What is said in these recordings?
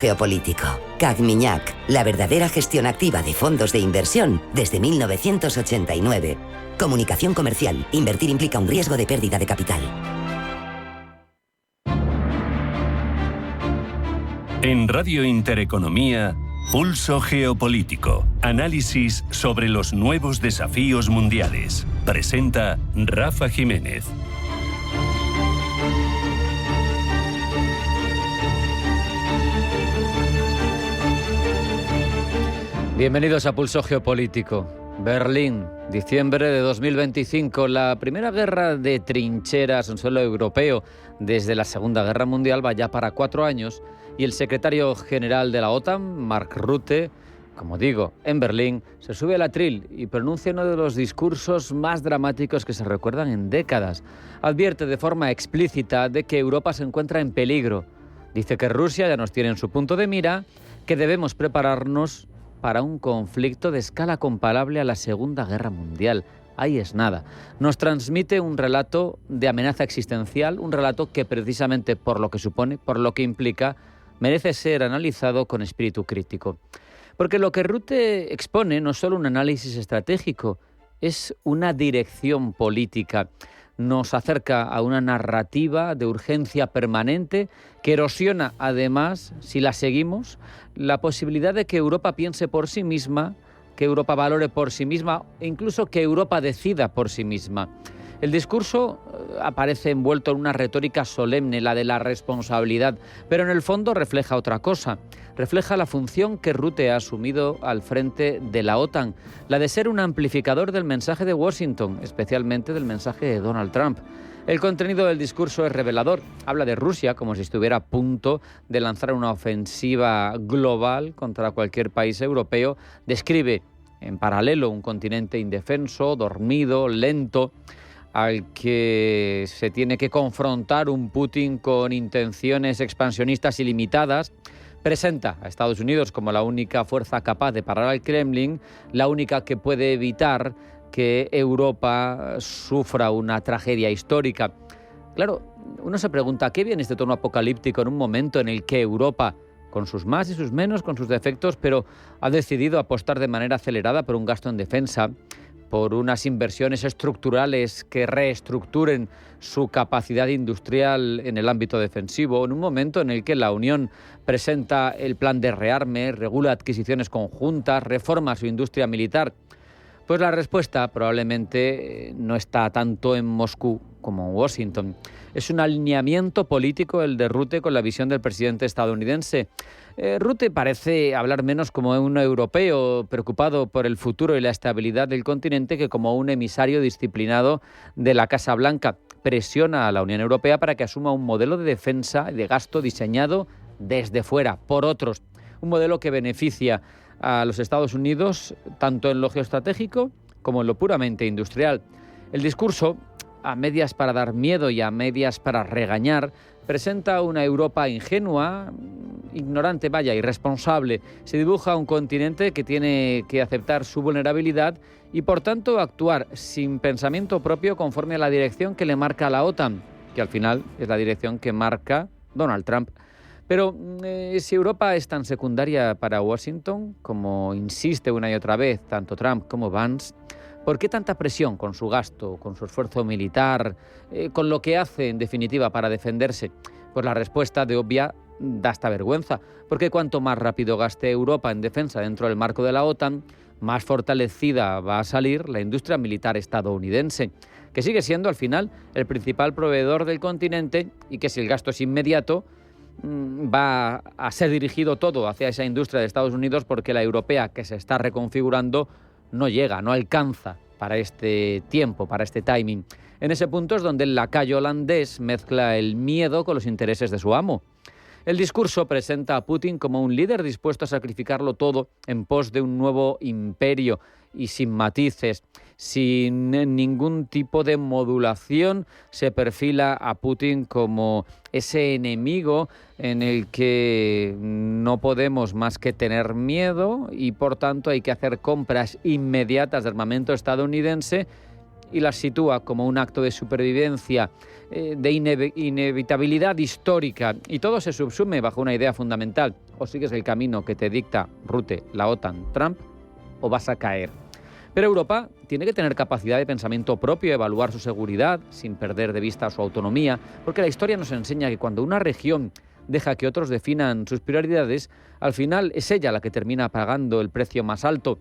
Geopolítico. CAC-Miñac, la verdadera gestión activa de fondos de inversión desde 1989. Comunicación comercial. Invertir implica un riesgo de pérdida de capital. En Radio Intereconomía, Pulso Geopolítico. Análisis sobre los nuevos desafíos mundiales. Presenta Rafa Jiménez. Bienvenidos a Pulso Geopolítico. Berlín, diciembre de 2025. La primera guerra de trincheras en suelo europeo desde la Segunda Guerra Mundial va ya para 4 años y el secretario general de la OTAN, Mark Rutte, como digo, en Berlín, se sube al atril y pronuncia uno de los discursos más dramáticos que se recuerdan en décadas. Advierte de forma explícita de que Europa se encuentra en peligro. Dice que Rusia ya nos tiene en su punto de mira, que debemos prepararnos para un conflicto de escala comparable a la Segunda Guerra Mundial. Ahí es nada. Nos transmite un relato de amenaza existencial, un relato que precisamente por lo que supone, por lo que implica, merece ser analizado con espíritu crítico. Porque lo que Rutte expone no es solo un análisis estratégico, es una dirección política. Nos acerca a una narrativa de urgencia permanente que erosiona, además, si la seguimos, la posibilidad de que Europa piense por sí misma, que Europa valore por sí misma e incluso que Europa decida por sí misma. El discurso aparece envuelto en una retórica solemne, la de la responsabilidad, pero en el fondo refleja otra cosa. Refleja la función que Rutte ha asumido al frente de la OTAN, la de ser un amplificador del mensaje de Washington, especialmente del mensaje de Donald Trump. El contenido del discurso es revelador. Habla de Rusia como si estuviera a punto de lanzar una ofensiva global contra cualquier país europeo. Describe en paralelo un continente indefenso, dormido, lento, al que se tiene que confrontar un Putin con intenciones expansionistas ilimitadas. Presenta a Estados Unidos como la única fuerza capaz de parar al Kremlin, la única que puede evitar que Europa sufra una tragedia histórica. Claro, uno se pregunta, ¿qué viene este tono apocalíptico en un momento en el que Europa, con sus más y sus menos, con sus defectos, pero ha decidido apostar de manera acelerada por un gasto en defensa, por unas inversiones estructurales que reestructuren su capacidad industrial en el ámbito defensivo, en un momento en el que la Unión presenta el plan de rearme, regula adquisiciones conjuntas, reforma su industria militar? Pues la respuesta probablemente no está tanto en Moscú como en Washington. Es un alineamiento político el de Rutte con la visión del presidente estadounidense. Rutte parece hablar menos como un europeo preocupado por el futuro y la estabilidad del continente que como un emisario disciplinado de la Casa Blanca. Presiona a la Unión Europea para que asuma un modelo de defensa y de gasto diseñado desde fuera, por otros. Un modelo que beneficia a los Estados Unidos tanto en lo geoestratégico como en lo puramente industrial. El discurso, a medias para dar miedo y a medias para regañar, presenta una Europa ingenua, ignorante, irresponsable. Se dibuja un continente que tiene que aceptar su vulnerabilidad y, por tanto, actuar sin pensamiento propio conforme a la dirección que le marca la OTAN, que al final es la dirección que marca Donald Trump. Pero si Europa es tan secundaria para Washington, como insiste una y otra vez tanto Trump como Vance, ¿por qué tanta presión con su gasto, con su esfuerzo militar, con lo que hace en definitiva para defenderse? Pues la respuesta de obvia da hasta vergüenza, porque cuanto más rápido gaste Europa en defensa dentro del marco de la OTAN, más fortalecida va a salir la industria militar estadounidense, que sigue siendo al final el principal proveedor del continente y que si el gasto es inmediato, va a ser dirigido todo hacia esa industria de Estados Unidos porque la europea que se está reconfigurando no llega, no alcanza para este tiempo, para este timing. En ese punto es donde el lacayo holandés mezcla el miedo con los intereses de su amo. El discurso presenta a Putin como un líder dispuesto a sacrificarlo todo en pos de un nuevo imperio y sin matices, sin ningún tipo de modulación. Se perfila a Putin como ese enemigo en el que no podemos más que tener miedo y por tanto hay que hacer compras inmediatas de armamento estadounidense y las sitúa como un acto de supervivencia, de inevitabilidad histórica, y todo se subsume bajo una idea fundamental: o sigues el camino que te dicta Rutte, la OTAN, Trump, o vas a caer. Pero Europa tiene que tener capacidad de pensamiento propio, evaluar su seguridad sin perder de vista su autonomía, porque la historia nos enseña que cuando una región deja que otros definan sus prioridades, al final es ella la que termina pagando el precio más alto.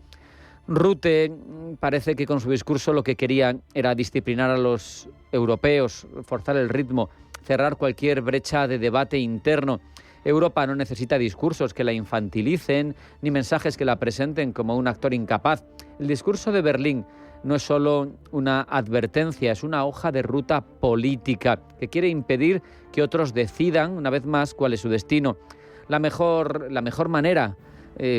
Rutte parece que con su discurso lo que quería era disciplinar a los europeos, forzar el ritmo, cerrar cualquier brecha de debate interno. Europa no necesita discursos que la infantilicen, ni mensajes que la presenten como un actor incapaz. El discurso de Berlín no es solo una advertencia, es una hoja de ruta política que quiere impedir que otros decidan, una vez más, cuál es su destino. La mejor manera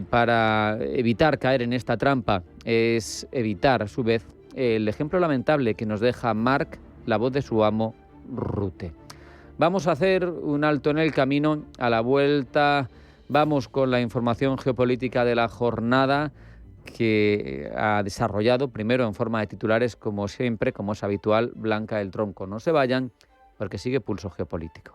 para evitar caer en esta trampa es evitar, a su vez, el ejemplo lamentable que nos deja Marc, la voz de su amo, Rutte. Vamos a hacer un alto en el camino. A la vuelta vamos con la información geopolítica de la jornada, que ha desarrollado primero en forma de titulares, como siempre, como es habitual, Blanca del Tronco. No se vayan, porque sigue Pulso Geopolítico.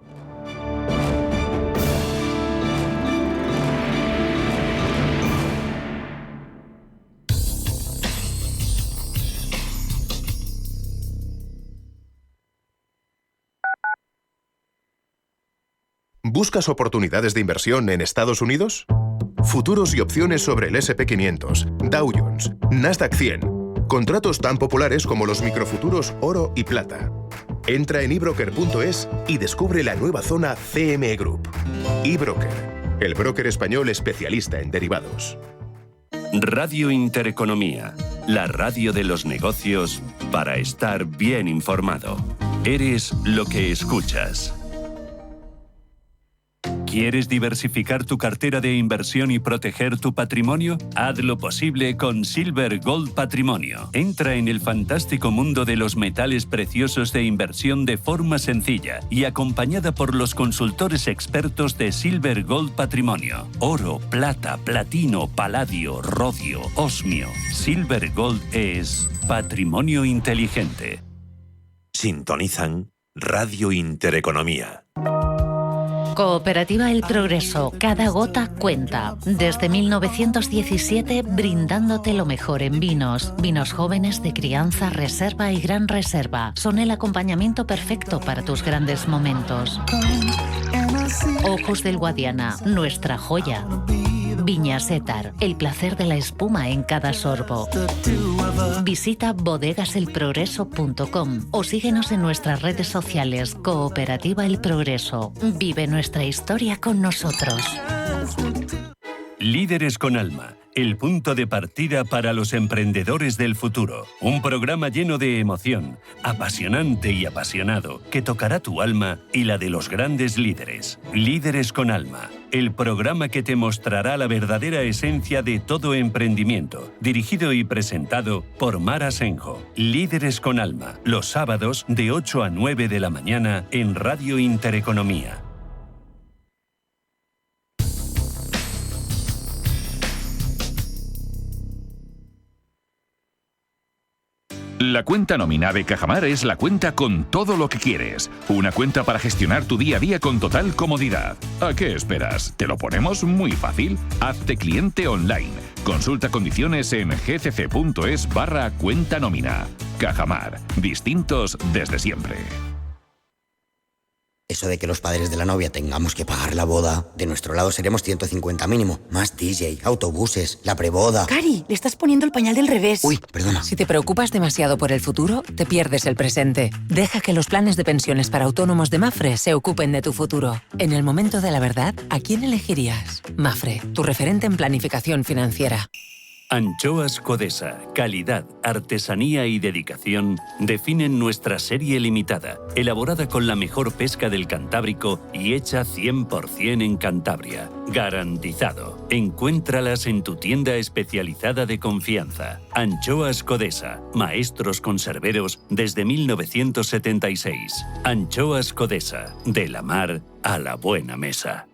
¿Buscas oportunidades de inversión en Estados Unidos? Futuros y opciones sobre el S&P 500, Dow Jones, Nasdaq 100. Contratos tan populares como los microfuturos oro y plata. Entra en ebroker.es y descubre la nueva zona CME Group. eBroker, el broker español especialista en derivados. Radio Intereconomía, la radio de los negocios para estar bien informado. Eres lo que escuchas. ¿Quieres diversificar tu cartera de inversión y proteger tu patrimonio? Haz lo posible con Silver Gold Patrimonio. Entra en el fantástico mundo de los metales preciosos de inversión de forma sencilla y acompañada por los consultores expertos de Silver Gold Patrimonio. Oro, plata, platino, paladio, rodio, osmio. Silver Gold es patrimonio inteligente. Sintonizan Radio Intereconomía. Cooperativa El Progreso, cada gota cuenta. Desde 1917 brindándote lo mejor en vinos. Vinos jóvenes de crianza, reserva y gran reserva. Son el acompañamiento perfecto para tus grandes momentos. Ojos del Guadiana, nuestra joya. Viñas Etar, el placer de la espuma en cada sorbo. Visita bodegaselprogreso.com o síguenos en nuestras redes sociales. Cooperativa El Progreso. Vive nuestra historia con nosotros. Líderes con Alma, el punto de partida para los emprendedores del futuro. Un programa lleno de emoción, apasionante y apasionado, que tocará tu alma y la de los grandes líderes. Líderes con Alma, el programa que te mostrará la verdadera esencia de todo emprendimiento. Dirigido y presentado por Mar Asenjo. Líderes con Alma, los sábados de 8 a 9 de la mañana en Radio Intereconomía. La cuenta nómina de Cajamar es la cuenta con todo lo que quieres. Una cuenta para gestionar tu día a día con total comodidad. ¿A qué esperas? ¿Te lo ponemos muy fácil? Hazte cliente online. Consulta condiciones en gcc.es/cuenta nómina. Cajamar. Distintos desde siempre. Eso de que los padres de la novia tengamos que pagar la boda, de nuestro lado seremos 150 mínimo. Más DJ, autobuses, la preboda... Cari, le estás poniendo el pañal del revés. Uy, perdona. Si te preocupas demasiado por el futuro, te pierdes el presente. Deja que los planes de pensiones para autónomos de Mapfre se ocupen de tu futuro. En el momento de la verdad, ¿a quién elegirías? Mapfre, tu referente en planificación financiera. Anchoas Codesa, calidad, artesanía y dedicación definen nuestra serie limitada, elaborada con la mejor pesca del Cantábrico y hecha 100% en Cantabria. Garantizado. Encuéntralas en tu tienda especializada de confianza. Anchoas Codesa, maestros conserveros desde 1976. Anchoas Codesa, de la mar a la buena mesa.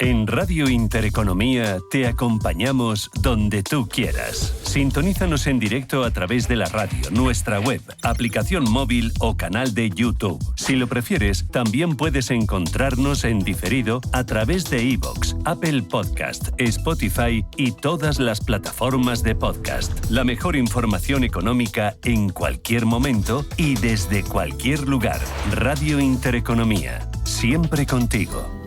En Radio Intereconomía te acompañamos donde tú quieras. Sintonízanos en directo a través de la radio, nuestra web, aplicación móvil o canal de YouTube. Si lo prefieres, también puedes encontrarnos en diferido a través de iVoox, Apple Podcast, Spotify y todas las plataformas de podcast. La mejor información económica en cualquier momento y desde cualquier lugar. Radio Intereconomía, siempre contigo.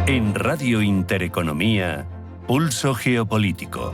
En Radio Intereconomía, Pulso Geopolítico.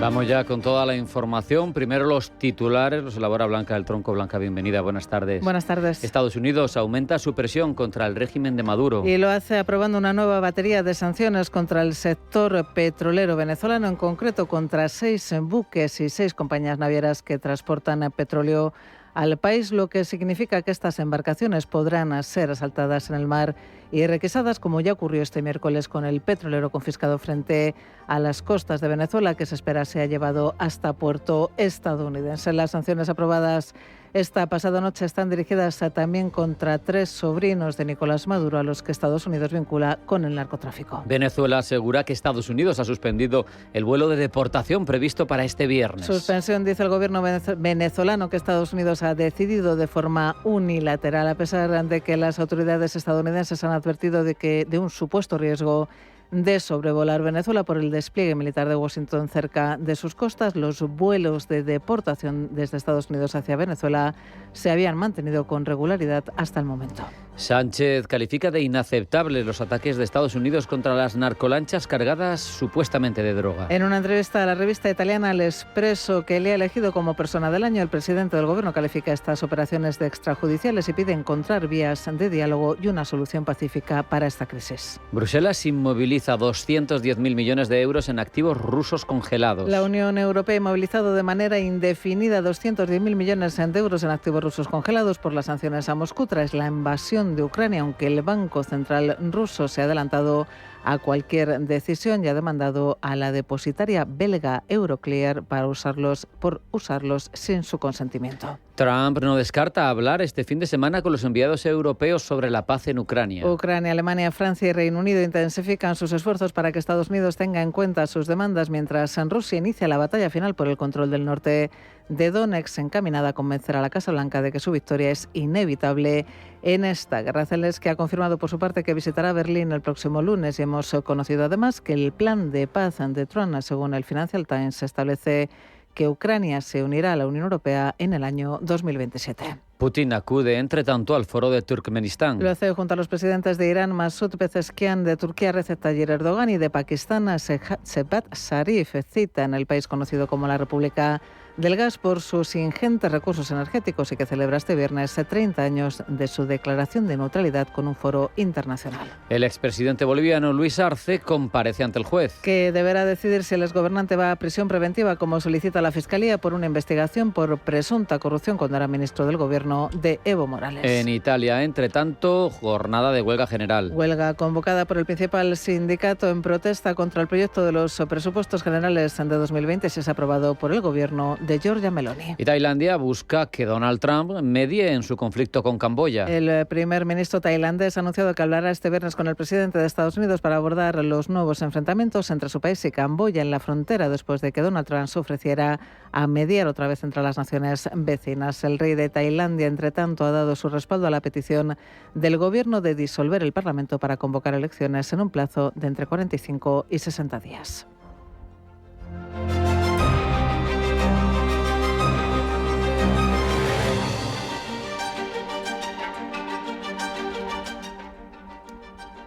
Vamos ya con toda la información. Primero los titulares, los elabora Blanca del Tronco. Blanca, bienvenida, buenas tardes. Buenas tardes. Estados Unidos aumenta su presión contra el régimen de Maduro. Y lo hace aprobando una nueva batería de sanciones contra el sector petrolero venezolano, en concreto contra 6 buques y 6 compañías navieras que transportan petróleo al país, lo que significa que estas embarcaciones podrán ser asaltadas en el mar y requisadas, como ya ocurrió este miércoles con el petrolero confiscado frente a las costas de Venezuela, que se espera sea llevado hasta puerto estadounidense. Las sanciones aprobadas esta pasada noche están dirigidas también contra 3 sobrinos de Nicolás Maduro, a los que Estados Unidos vincula con el narcotráfico. Venezuela asegura que Estados Unidos ha suspendido el vuelo de deportación previsto para este viernes. Suspensión, dice el gobierno venezolano, que Estados Unidos ha decidido de forma unilateral, a pesar de que las autoridades estadounidenses han advertido de un supuesto riesgo de sobrevolar Venezuela por el despliegue militar de Washington cerca de sus costas. Los vuelos de deportación desde Estados Unidos hacia Venezuela se habían mantenido con regularidad hasta el momento. Sánchez califica de inaceptables los ataques de Estados Unidos contra las narcolanchas cargadas supuestamente de droga. En una entrevista a la revista italiana El Espresso, que le ha elegido como persona del año, el presidente del gobierno califica estas operaciones de extrajudiciales y pide encontrar vías de diálogo y una solución pacífica para esta crisis. Bruselas inmoviliza 210.000 millones de euros en activos rusos congelados. La Unión Europea ha movilizado de manera indefinida 210.000 millones de euros en activos rusos congelados por las sanciones a Moscú tras la invasión de Ucrania, aunque el Banco Central ruso se ha adelantado a cualquier decisión y ha demandado a la depositaria belga Euroclear por usarlos sin su consentimiento. Trump no descarta hablar este fin de semana con los enviados europeos sobre la paz en Ucrania. Ucrania, Alemania, Francia y Reino Unido intensifican sus esfuerzos para que Estados Unidos tenga en cuenta sus demandas, mientras Rusia inicia la batalla final por el control del norte de Donetsk, encaminada a convencer a la Casa Blanca de que su victoria es inevitable en esta guerra. Zelensky ha confirmado por su parte que visitará Berlín el próximo lunes y hemos conocido además que el plan de paz de Trump, según el Financial Times, establece que Ucrania se unirá a la Unión Europea en el año 2027. Putin acude, entre tanto, al foro de Turkmenistán. Lo hace junto a los presidentes de Irán, Masoud Pezeshkian, de Turquía, Recep Tayyip Erdogan, y de Pakistán, Shehbaz Sharif. Cita en el país conocido como la República del Gas por sus ingentes recursos energéticos y que celebra este viernes 30 años de su declaración de neutralidad con un foro internacional. El expresidente boliviano Luis Arce comparece ante el juez, que deberá decidir si el exgobernante va a prisión preventiva, como solicita la Fiscalía, por una investigación por presunta corrupción cuando era ministro del gobierno de Evo Morales. En Italia, entre tanto, jornada de huelga general. Huelga convocada por el principal sindicato en protesta contra el proyecto de los presupuestos generales de 2020 si es aprobado por el gobierno de Giorgia Meloni. Y Tailandia busca que Donald Trump medie en su conflicto con Camboya. El primer ministro tailandés ha anunciado que hablará este viernes con el presidente de Estados Unidos para abordar los nuevos enfrentamientos entre su país y Camboya en la frontera, después de que Donald Trump se ofreciera a mediar otra vez entre las naciones vecinas. El rey de Tailandia, entre tanto, ha dado su respaldo a la petición del gobierno de disolver el Parlamento para convocar elecciones en un plazo de entre 45 y 60 días.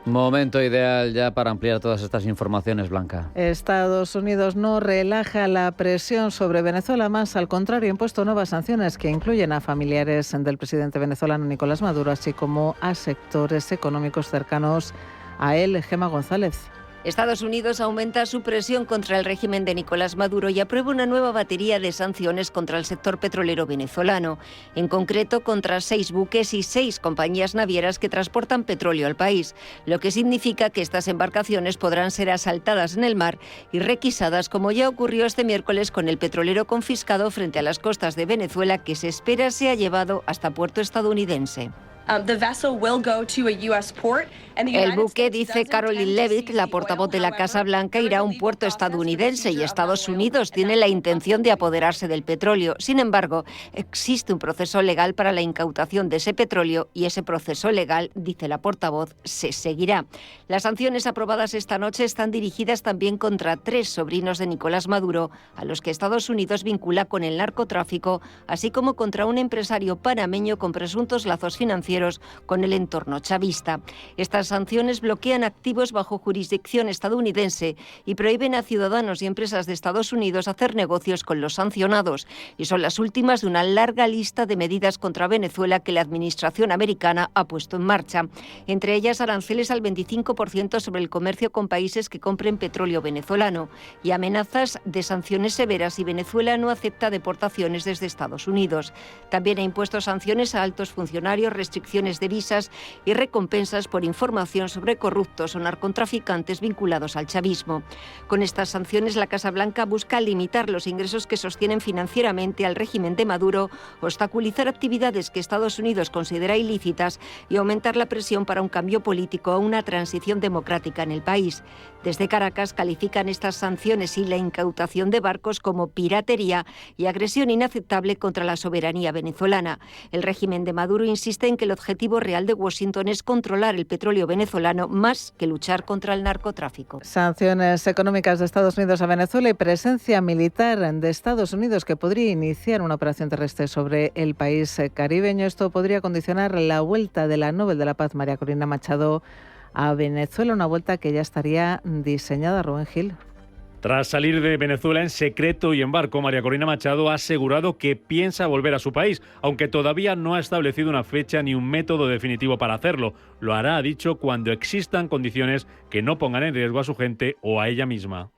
Momento ideal ya para ampliar todas estas informaciones, Blanca. Estados Unidos no relaja la presión sobre Venezuela, más al contrario, ha impuesto nuevas sanciones que incluyen a familiares del presidente venezolano Nicolás Maduro, así como a sectores económicos cercanos a él. Gemma González. Estados Unidos aumenta su presión contra el régimen de Nicolás Maduro y aprueba una nueva batería de sanciones contra el sector petrolero venezolano, en concreto contra 6 buques y 6 compañías navieras que transportan petróleo al país, lo que significa que estas embarcaciones podrán ser asaltadas en el mar y requisadas, como ya ocurrió este miércoles con el petrolero confiscado frente a las costas de Venezuela, que se espera sea llevado hasta puerto estadounidense. El buque, dice Caroline Leavitt, la portavoz de la Casa Blanca, irá a un puerto estadounidense y Estados Unidos tiene la intención de apoderarse del petróleo. Sin embargo, existe un proceso legal para la incautación de ese petróleo y ese proceso legal, dice la portavoz, se seguirá. Las sanciones aprobadas esta noche están dirigidas también contra 3 sobrinos de Nicolás Maduro, a los que Estados Unidos vincula con el narcotráfico, así como contra un empresario panameño con presuntos lazos financieros con el entorno chavista. Estas sanciones bloquean activos bajo jurisdicción estadounidense y prohíben a ciudadanos y empresas de Estados Unidos hacer negocios con los sancionados, y son las últimas de una larga lista de medidas contra Venezuela que la administración americana ha puesto en marcha. Entre ellas, aranceles al 25% sobre el comercio con países que compren petróleo venezolano y amenazas de sanciones severas si Venezuela no acepta deportaciones desde Estados Unidos. También ha impuesto sanciones a altos funcionarios, restricciones de visas y recompensas por información sobre corruptos o narcotraficantes vinculados al chavismo. Con estas sanciones, la Casa Blanca busca limitar los ingresos que sostienen financieramente al régimen de Maduro, obstaculizar actividades que Estados Unidos considera ilícitas y aumentar la presión para un cambio político o una transición democrática en el país. Desde Caracas califican estas sanciones y la incautación de barcos como piratería y agresión inaceptable contra la soberanía venezolana. El régimen de Maduro insiste en que el objetivo real de Washington es controlar el petróleo venezolano más que luchar contra el narcotráfico. Sanciones económicas de Estados Unidos a Venezuela y presencia militar de Estados Unidos que podría iniciar una operación terrestre sobre el país caribeño. Esto podría condicionar la vuelta de la Nobel de la Paz, María Corina Machado, a Venezuela, una vuelta que ya estaría diseñada. Rubén Gil. Tras salir de Venezuela en secreto y en barco, María Corina Machado ha asegurado que piensa volver a su país, aunque todavía no ha establecido una fecha ni un método definitivo para hacerlo. Lo hará, ha dicho, cuando existan condiciones que no pongan en riesgo a su gente o a ella misma.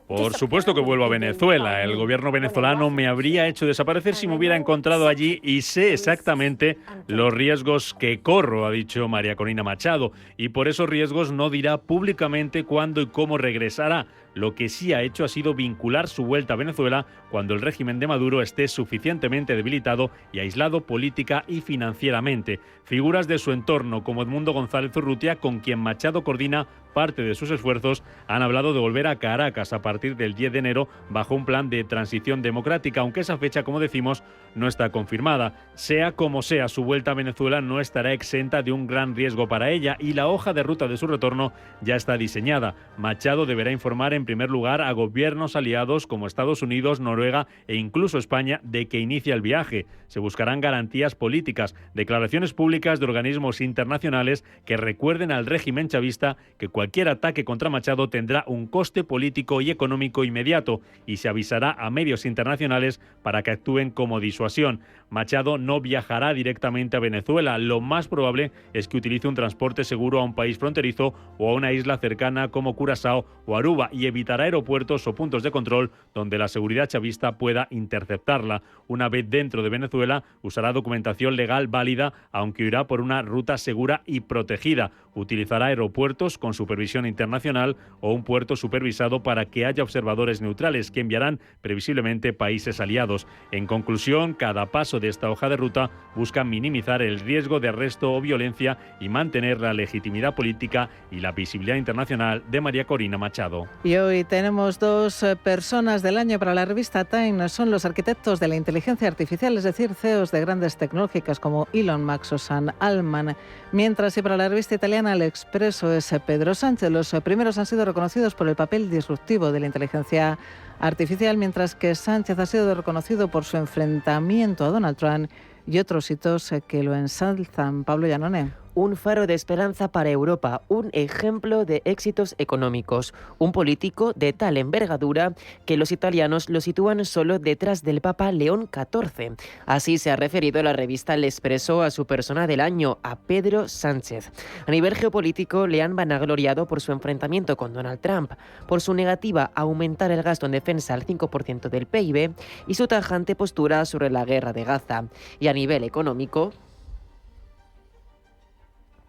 Por supuesto que vuelvo a Venezuela. El gobierno venezolano me habría hecho desaparecer si me hubiera encontrado allí y sé exactamente los riesgos que corro, ha dicho María Corina Machado, y por esos riesgos no dirá públicamente cuándo y cómo regresará. Lo que sí ha hecho ha sido vincular su vuelta a Venezuela cuando el régimen de Maduro esté suficientemente debilitado y aislado política y financieramente. Figuras de su entorno, como Edmundo González Urrutia, con quien Machado coordina parte de sus esfuerzos, han hablado de volver a Caracas a partir del 10 de enero bajo un plan de transición democrática, aunque esa fecha, como decimos, no está confirmada. Sea como sea, su vuelta a Venezuela no estará exenta de un gran riesgo para ella y la hoja de ruta de su retorno ya está diseñada. Machado deberá informar en primer lugar a gobiernos aliados como Estados Unidos, Noruega e incluso España de que inicia el viaje. Se buscarán garantías políticas, declaraciones públicas de organismos internacionales que recuerden al régimen chavista que cualquier ataque contra Machado tendrá un coste político y económico inmediato y se avisará a medios internacionales para que actúen como disuasión. Machado no viajará directamente a Venezuela. Lo más probable es que utilice un transporte seguro a un país fronterizo o a una isla cercana como Curazao o Aruba y evitará aeropuertos o puntos de control donde la seguridad chavista pueda interceptarla. Una vez dentro de Venezuela, usará documentación legal válida, aunque irá por una ruta segura y protegida. Utilizará aeropuertos con supervisión internacional o un puerto supervisado para que haya observadores neutrales que enviarán previsiblemente países aliados. En conclusión, cada paso de esta hoja de ruta busca minimizar el riesgo de arresto o violencia y mantener la legitimidad política y la visibilidad internacional de María Corina Machado. Y hoy tenemos 2 personas del año para la revista Time. Son los arquitectos de la inteligencia artificial, es decir, CEOs de grandes tecnológicas como Elon Musk o Sam Altman. Mientras, y para la revista italiana El Expreso es Pedro Sánchez. Los primeros han sido reconocidos por el papel disruptivo de la inteligencia artificial, mientras que Sánchez ha sido reconocido por su enfrentamiento a Donald Trump y otros hitos que lo ensalzan. Pablo Llanone. un faro de esperanza para Europa, un ejemplo de éxitos económicos, un político de tal envergadura que los italianos lo sitúan solo detrás del Papa León XIV. Así se ha referido la revista L'Espresso a su persona del año, a Pedro Sánchez. A nivel geopolítico le han vanagloriado por su enfrentamiento con Donald Trump, por su negativa a aumentar el gasto en defensa al 5% del PIB y su tajante postura sobre la guerra de Gaza. Y a nivel económico,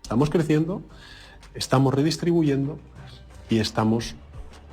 estamos creciendo, estamos redistribuyendo y estamos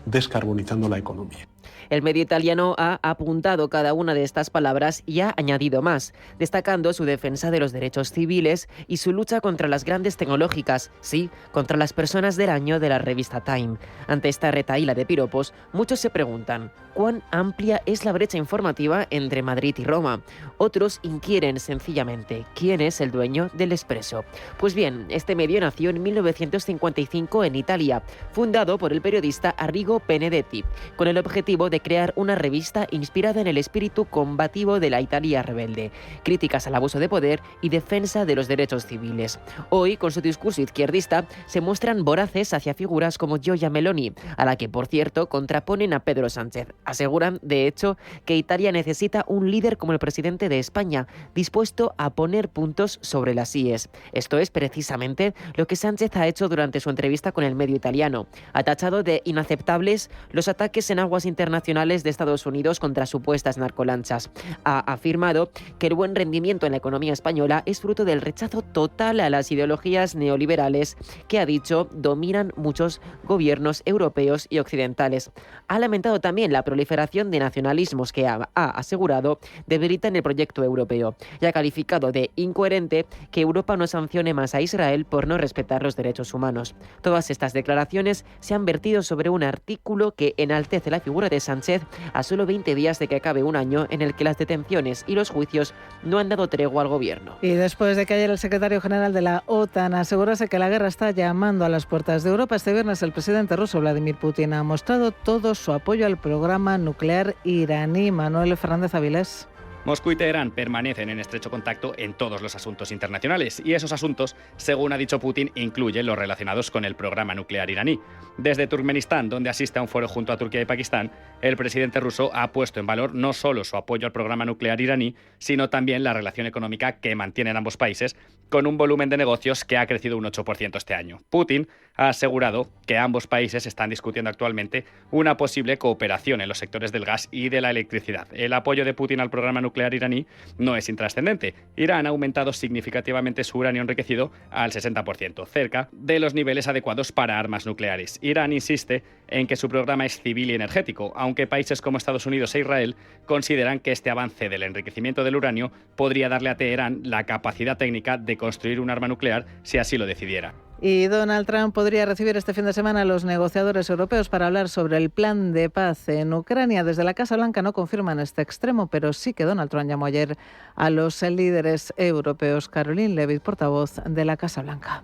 descarbonizando la economía. El medio italiano ha apuntado cada una de estas palabras y ha añadido más, destacando su defensa de los derechos civiles y su lucha contra las grandes tecnológicas, sí, contra las personas del año de la revista Time. Ante esta retahíla de piropos, muchos se preguntan cuán amplia es la brecha informativa entre Madrid y Roma. Otros inquieren sencillamente quién es el dueño del Espresso. Pues bien, este medio nació en 1955 en Italia, fundado por el periodista Arrigo Benedetti, con el objetivo de crear una revista inspirada en el espíritu combativo de la Italia rebelde, críticas al abuso de poder y defensa de los derechos civiles. Hoy, con su discurso izquierdista, se muestran voraces hacia figuras como Giorgia Meloni, a la que, por cierto, contraponen a Pedro Sánchez. Aseguran, de hecho, que Italia necesita un líder como el presidente de España, dispuesto a poner puntos sobre las íes. Esto es precisamente lo que Sánchez ha hecho durante su entrevista con el medio italiano. Ha tachado de inaceptables los ataques en aguas internacionales de Estados Unidos contra supuestas narcolanchas. Ha afirmado que el buen rendimiento en la economía española es fruto del rechazo total a las ideologías neoliberales que, ha dicho, dominan muchos gobiernos europeos y occidentales. Ha lamentado también la proliferación de nacionalismos que ha asegurado debilitan el proyecto europeo y ha calificado de incoherente que Europa no sancione más a Israel por no respetar los derechos humanos. Todas estas declaraciones se han vertido sobre un artículo que enaltece la figura de Sánchez a solo 20 días de que acabe un año en el que las detenciones y los juicios no han dado tregua al gobierno. Y después de que ayer el secretario general de la OTAN asegurase que la guerra está llamando a las puertas de Europa, este viernes el presidente ruso Vladimir Putin ha mostrado todo su apoyo al programa nuclear iraní. Manuel Fernández Avilés. Moscú y Teherán permanecen en estrecho contacto en todos los asuntos internacionales y esos asuntos, según ha dicho Putin, incluyen los relacionados con el programa nuclear iraní. Desde Turkmenistán, donde asiste a un foro junto a Turquía y Pakistán, el presidente ruso ha puesto en valor no solo su apoyo al programa nuclear iraní, sino también la relación económica que mantienen ambos países, con un volumen de negocios que ha crecido un 8% este año. Putin ha asegurado que ambos países están discutiendo actualmente una posible cooperación en los sectores del gas y de la electricidad. El apoyo de Putin al programa nuclear iraní no es intrascendente. Irán ha aumentado significativamente su uranio enriquecido al 60%, cerca de los niveles adecuados para armas nucleares. Irán insiste en que su programa es civil y energético, aunque países como Estados Unidos e Israel consideran que este avance del enriquecimiento del uranio podría darle a Teherán la capacidad técnica de construir un arma nuclear si así lo decidiera. Y Donald Trump podría recibir este fin de semana a los negociadores europeos para hablar sobre el plan de paz en Ucrania. Desde la Casa Blanca no confirman este extremo, pero sí que Donald Trump llamó ayer a los líderes europeos. Caroline Levitt, portavoz de la Casa Blanca.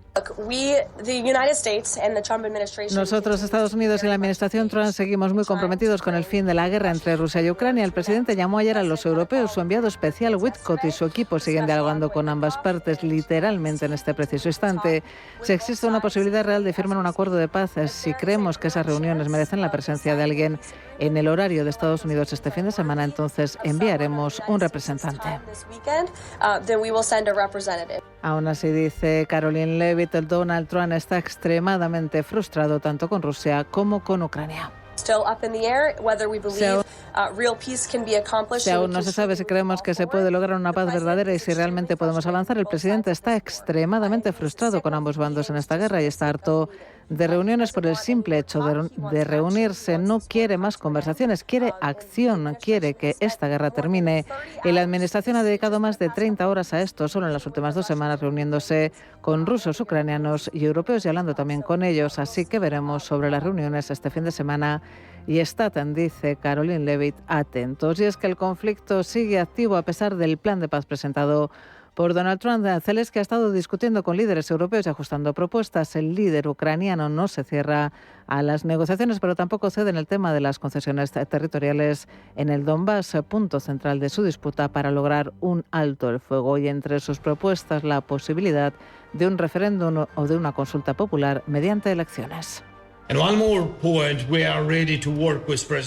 Nosotros, Estados Unidos y la administración Trump, seguimos muy comprometidos con el fin de la guerra entre Rusia y Ucrania. El presidente llamó ayer a los europeos. Su enviado especial, Whitcott, y su equipo siguen dialogando con ambas partes literalmente en este preciso instante. Si existe una posibilidad real de firmar un acuerdo de paz, si creemos que esas reuniones merecen la presencia de alguien en el horario de Estados Unidos este fin de semana, entonces enviaremos un representante. Aún así, dice Caroline Levitt, Donald Trump está extremadamente frustrado tanto con Rusia como con Ucrania. Si aún no se sabe si creemos que se puede lograr una paz verdadera y si realmente podemos avanzar, el presidente está extremadamente frustrado con ambos bandos en esta guerra y está harto de reuniones por el simple hecho de reunirse. No quiere más conversaciones, quiere acción, quiere que esta guerra termine. Y la administración ha dedicado más de 30 horas a esto solo en las últimas 2 semanas, reuniéndose con rusos, ucranianos y europeos y hablando también con ellos. Así que veremos sobre las reuniones este fin de semana. Y están, dice Caroline Levitt, atentos. Y es que el conflicto sigue activo a pesar del plan de paz presentado por Donald Trump. Zelensky ha estado discutiendo con líderes europeos y ajustando propuestas. El líder ucraniano no se cierra a las negociaciones, pero tampoco cede en el tema de las concesiones territoriales en el Donbass, punto central de su disputa para lograr un alto el fuego. Y entre sus propuestas, la posibilidad de un referéndum o de una consulta popular mediante elecciones.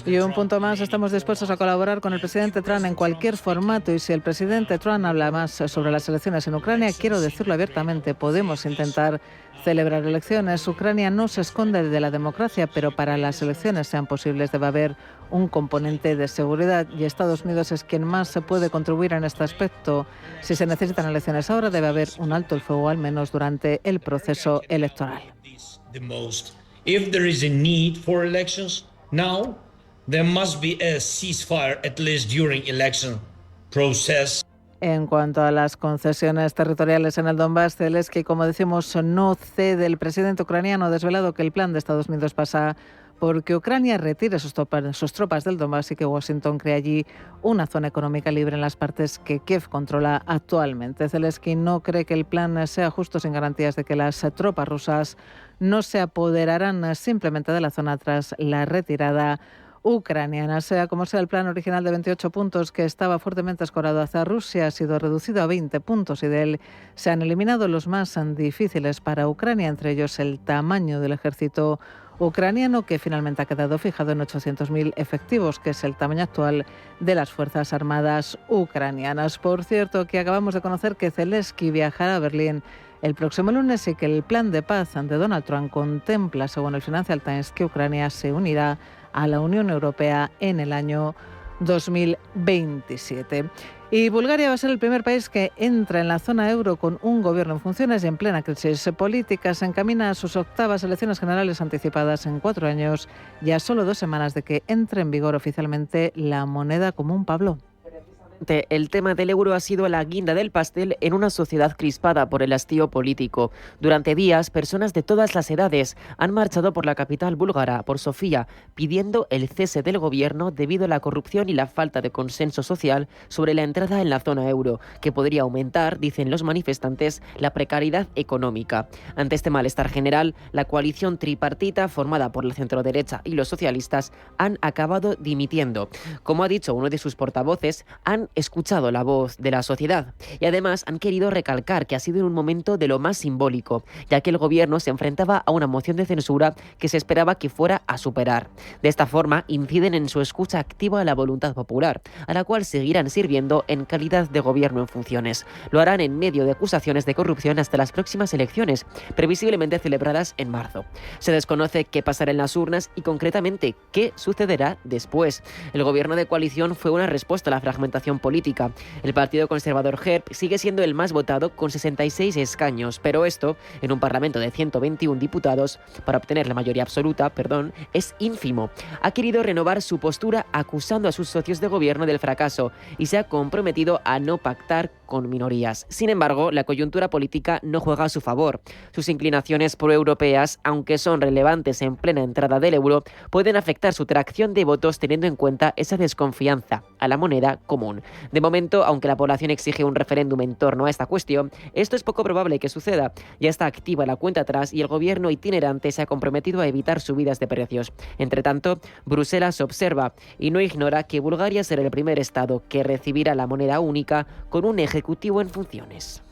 Y un punto más, estamos dispuestos a colaborar con el presidente Trump en cualquier formato, y si el presidente Trump habla más sobre las elecciones en Ucrania, quiero decirlo abiertamente, podemos intentar celebrar elecciones. Ucrania no se esconde de la democracia, pero para las elecciones sean posibles debe haber un componente de seguridad, y Estados Unidos es quien más se puede contribuir en este aspecto. Si se necesitan elecciones ahora, debe haber un alto el fuego, al menos durante el proceso electoral. If there is a need for elections now, there must be a ceasefire at least during election process. En cuanto a las concesiones territoriales en el Donbass, Zelensky, como decimos, no cede. El presidente ucraniano ha desvelado que el plan de Estados Unidos pasa porque Ucrania retire sus tropas del Donbass y que Washington cree allí una zona económica libre en las partes que Kiev controla actualmente. Zelensky no cree que el plan sea justo sin garantías de que las tropas rusas no se apoderarán simplemente de la zona tras la retirada ucraniana. Sea como sea, el plan original de 28 puntos que estaba fuertemente escorado hacia Rusia ha sido reducido a 20 puntos y de él se han eliminado los más difíciles para Ucrania, entre ellos el tamaño del ejército ucraniano, que finalmente ha quedado fijado en 800.000 efectivos, que es el tamaño actual de las Fuerzas Armadas ucranianas. Por cierto, que acabamos de conocer que Zelensky viajará a Berlín el próximo lunes y que el plan de paz de Donald Trump contempla, según el Financial Times, que Ucrania se unirá a la Unión Europea en el año 2027. Y Bulgaria va a ser el primer país que entra en la zona euro con un gobierno en funciones y en plena crisis política. Se encamina a sus octavas elecciones generales anticipadas en 4 años y a solo 2 semanas de que entre en vigor oficialmente la moneda común. Pablo. El tema del euro ha sido la guinda del pastel en una sociedad crispada por el hastío político. Durante días, personas de todas las edades han marchado por la capital búlgara, por Sofía, pidiendo el cese del gobierno debido a la corrupción y la falta de consenso social sobre la entrada en la zona euro, que podría aumentar, dicen los manifestantes, la precariedad económica. Ante este malestar general, la coalición tripartita, formada por la centroderecha y los socialistas, han acabado dimitiendo. Como ha dicho uno de sus portavoces, han escuchado la voz de la sociedad y además han querido recalcar que ha sido en un momento de lo más simbólico, ya que el gobierno se enfrentaba a una moción de censura que se esperaba que fuera a superar. De esta forma, inciden en su escucha activa a la voluntad popular, a la cual seguirán sirviendo en calidad de gobierno en funciones. Lo harán en medio de acusaciones de corrupción hasta las próximas elecciones, previsiblemente celebradas en marzo. Se desconoce qué pasará en las urnas y concretamente qué sucederá después. El gobierno de coalición fue una respuesta a la fragmentación política. El Partido Conservador GERB sigue siendo el más votado con 66 escaños, pero esto, en un parlamento de 121 diputados, para obtener la mayoría absoluta, es ínfimo. Ha querido renovar su postura acusando a sus socios de gobierno del fracaso y se ha comprometido a no pactar con minorías. Sin embargo, la coyuntura política no juega a su favor. Sus inclinaciones proeuropeas, aunque son relevantes en plena entrada del euro, pueden afectar su tracción de votos teniendo en cuenta esa desconfianza a la moneda común. De momento, aunque la población exige un referéndum en torno a esta cuestión, esto es poco probable que suceda. Ya está activa la cuenta atrás y el gobierno itinerante se ha comprometido a evitar subidas de precios. Entre tanto, Bruselas observa y no ignora que Bulgaria será el primer estado que recibirá la moneda única con un ejecutivo en funciones.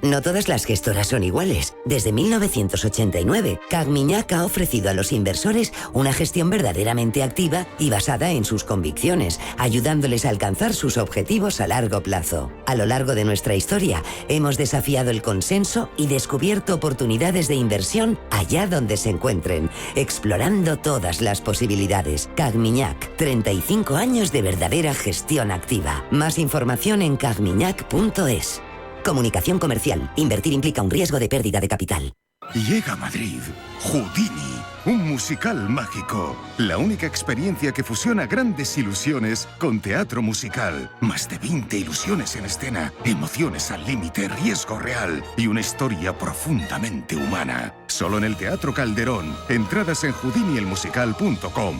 No todas las gestoras son iguales. Desde 1989, Cagmiñac ha ofrecido a los inversores una gestión verdaderamente activa y basada en sus convicciones, ayudándoles a alcanzar sus objetivos a largo plazo. A lo largo de nuestra historia, hemos desafiado el consenso y descubierto oportunidades de inversión allá donde se encuentren, explorando todas las posibilidades. Cagmiñac, 35 años de verdadera gestión activa. Más información en cagmiñac.es. Comunicación comercial. Invertir implica un riesgo de pérdida de capital. Llega a Madrid Houdini, un musical mágico. La única experiencia que fusiona grandes ilusiones con teatro musical. Más de 20 ilusiones en escena, emociones al límite, riesgo real y una historia profundamente humana. Solo en el Teatro Calderón. Entradas en houdinielmusical.com.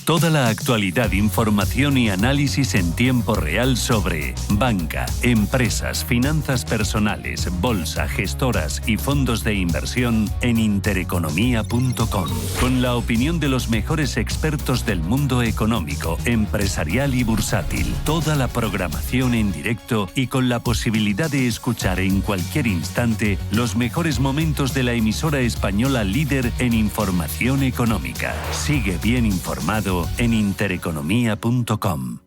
Toda la actualidad, información y análisis en tiempo real sobre banca, empresas, finanzas personales, bolsa, gestoras y fondos de inversión en intereconomía.com. Con la opinión de los mejores expertos del mundo económico, empresarial y bursátil. Toda la programación en directo y con la posibilidad de escuchar en cualquier instante los mejores momentos de la emisora española líder en información económica. Sigue bien informado en intereconomía.com.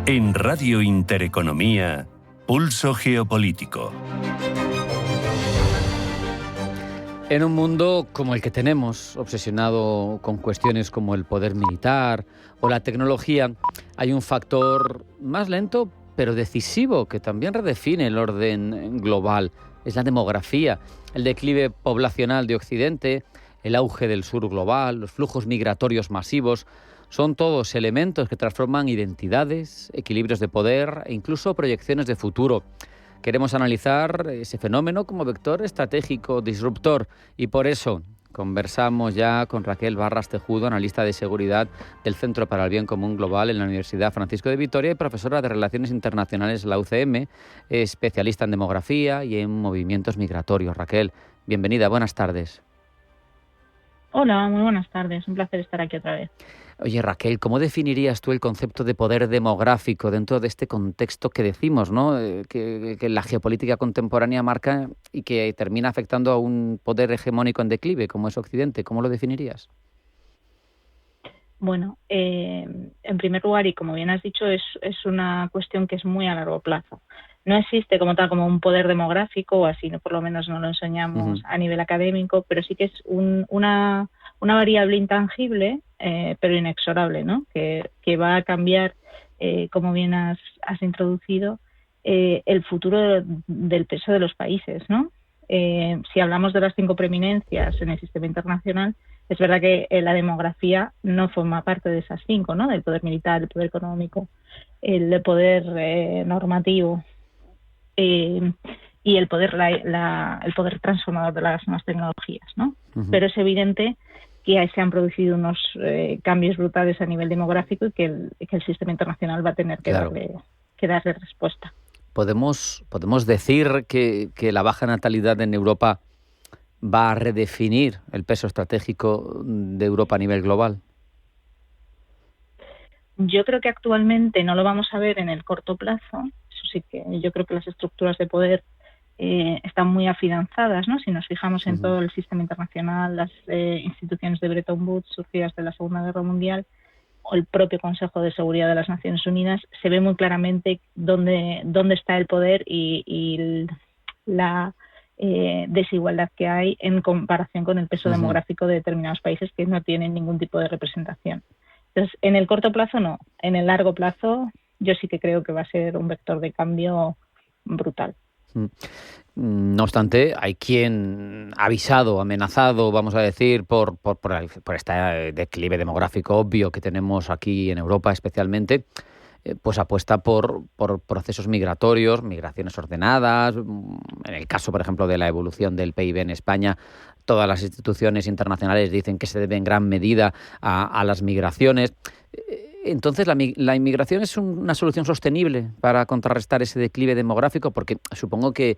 En Radio Intereconomía, Pulso Geopolítico. En un mundo como el que tenemos, obsesionado con cuestiones como el poder militar o la tecnología, hay un factor más lento pero decisivo que también redefine el orden global. Es la demografía, el declive poblacional de Occidente, el auge del sur global, los flujos migratorios masivos. Son todos elementos que transforman identidades, equilibrios de poder e incluso proyecciones de futuro. Queremos analizar ese fenómeno como vector estratégico disruptor y por eso conversamos ya con Raquel Barras Tejudo, analista de seguridad del Centro para el Bien Común Global en la Universidad Francisco de Vitoria y profesora de Relaciones Internacionales en la UCM, especialista en demografía y en movimientos migratorios. Raquel, bienvenida, buenas tardes. Hola, muy buenas tardes, un placer estar aquí otra vez. Oye, Raquel, ¿cómo definirías tú el concepto de poder demográfico dentro de este contexto que decimos, ¿no? que la geopolítica contemporánea marca y que termina afectando a un poder hegemónico en declive, como es Occidente? ¿Cómo lo definirías? Bueno, en primer lugar, y como bien has dicho, es una cuestión que es muy a largo plazo. No existe como tal como un poder demográfico, o así, no, por lo menos no lo enseñamos a nivel académico, pero sí que es una variable intangible, pero inexorable, ¿no? Que va a cambiar, como bien has introducido, el futuro del peso de los países, ¿no? Si hablamos de las 5 preeminencias en el sistema internacional, es verdad que la demografía no forma parte de esas 5, ¿no? Del poder militar, el poder económico, el poder normativo y el poder el poder transformador de las nuevas tecnologías, ¿no? Pero es evidente que se han producido unos cambios brutales a nivel demográfico y que el sistema internacional va a tener que darle respuesta. ¿Podemos decir que la baja natalidad en Europa va a redefinir el peso estratégico de Europa a nivel global? Yo creo que actualmente no lo vamos a ver en el corto plazo. Eso sí que yo creo que las estructuras de poder están muy afianzadas, ¿no? Si nos fijamos en todo el sistema internacional, las instituciones de Bretton Woods surgidas de la Segunda Guerra Mundial o el propio Consejo de Seguridad de las Naciones Unidas, se ve muy claramente dónde está el poder y la desigualdad que hay en comparación con el peso demográfico de determinados países que no tienen ningún tipo de representación. Entonces, en el corto plazo no, en el largo plazo yo sí que creo que va a ser un vector de cambio brutal. No obstante, hay quien ha avisado, amenazado, vamos a decir, por este declive demográfico obvio que tenemos aquí en Europa especialmente, pues apuesta por procesos migratorios, migraciones ordenadas. En el caso, por ejemplo, de la evolución del PIB en España, todas las instituciones internacionales dicen que se debe en gran medida a las migraciones. Entonces, ¿la inmigración es una solución sostenible para contrarrestar ese declive demográfico? Porque supongo que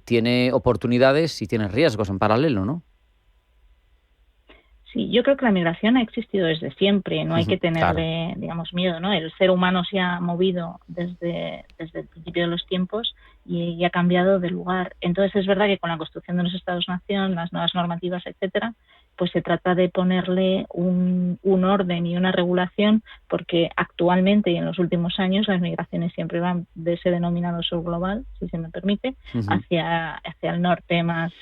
tiene oportunidades y tiene riesgos en paralelo, ¿no? Sí, yo creo que la migración ha existido desde siempre, no hay que tenerle, digamos, miedo, ¿no? El ser humano se ha movido desde el principio de los tiempos y ha cambiado de lugar. Entonces es verdad que con la construcción de los Estados-nación, las nuevas normativas, etcétera, pues se trata de ponerle un orden y una regulación, porque actualmente y en los últimos años las migraciones siempre van de ese denominado sur global, si se me permite, hacia el norte más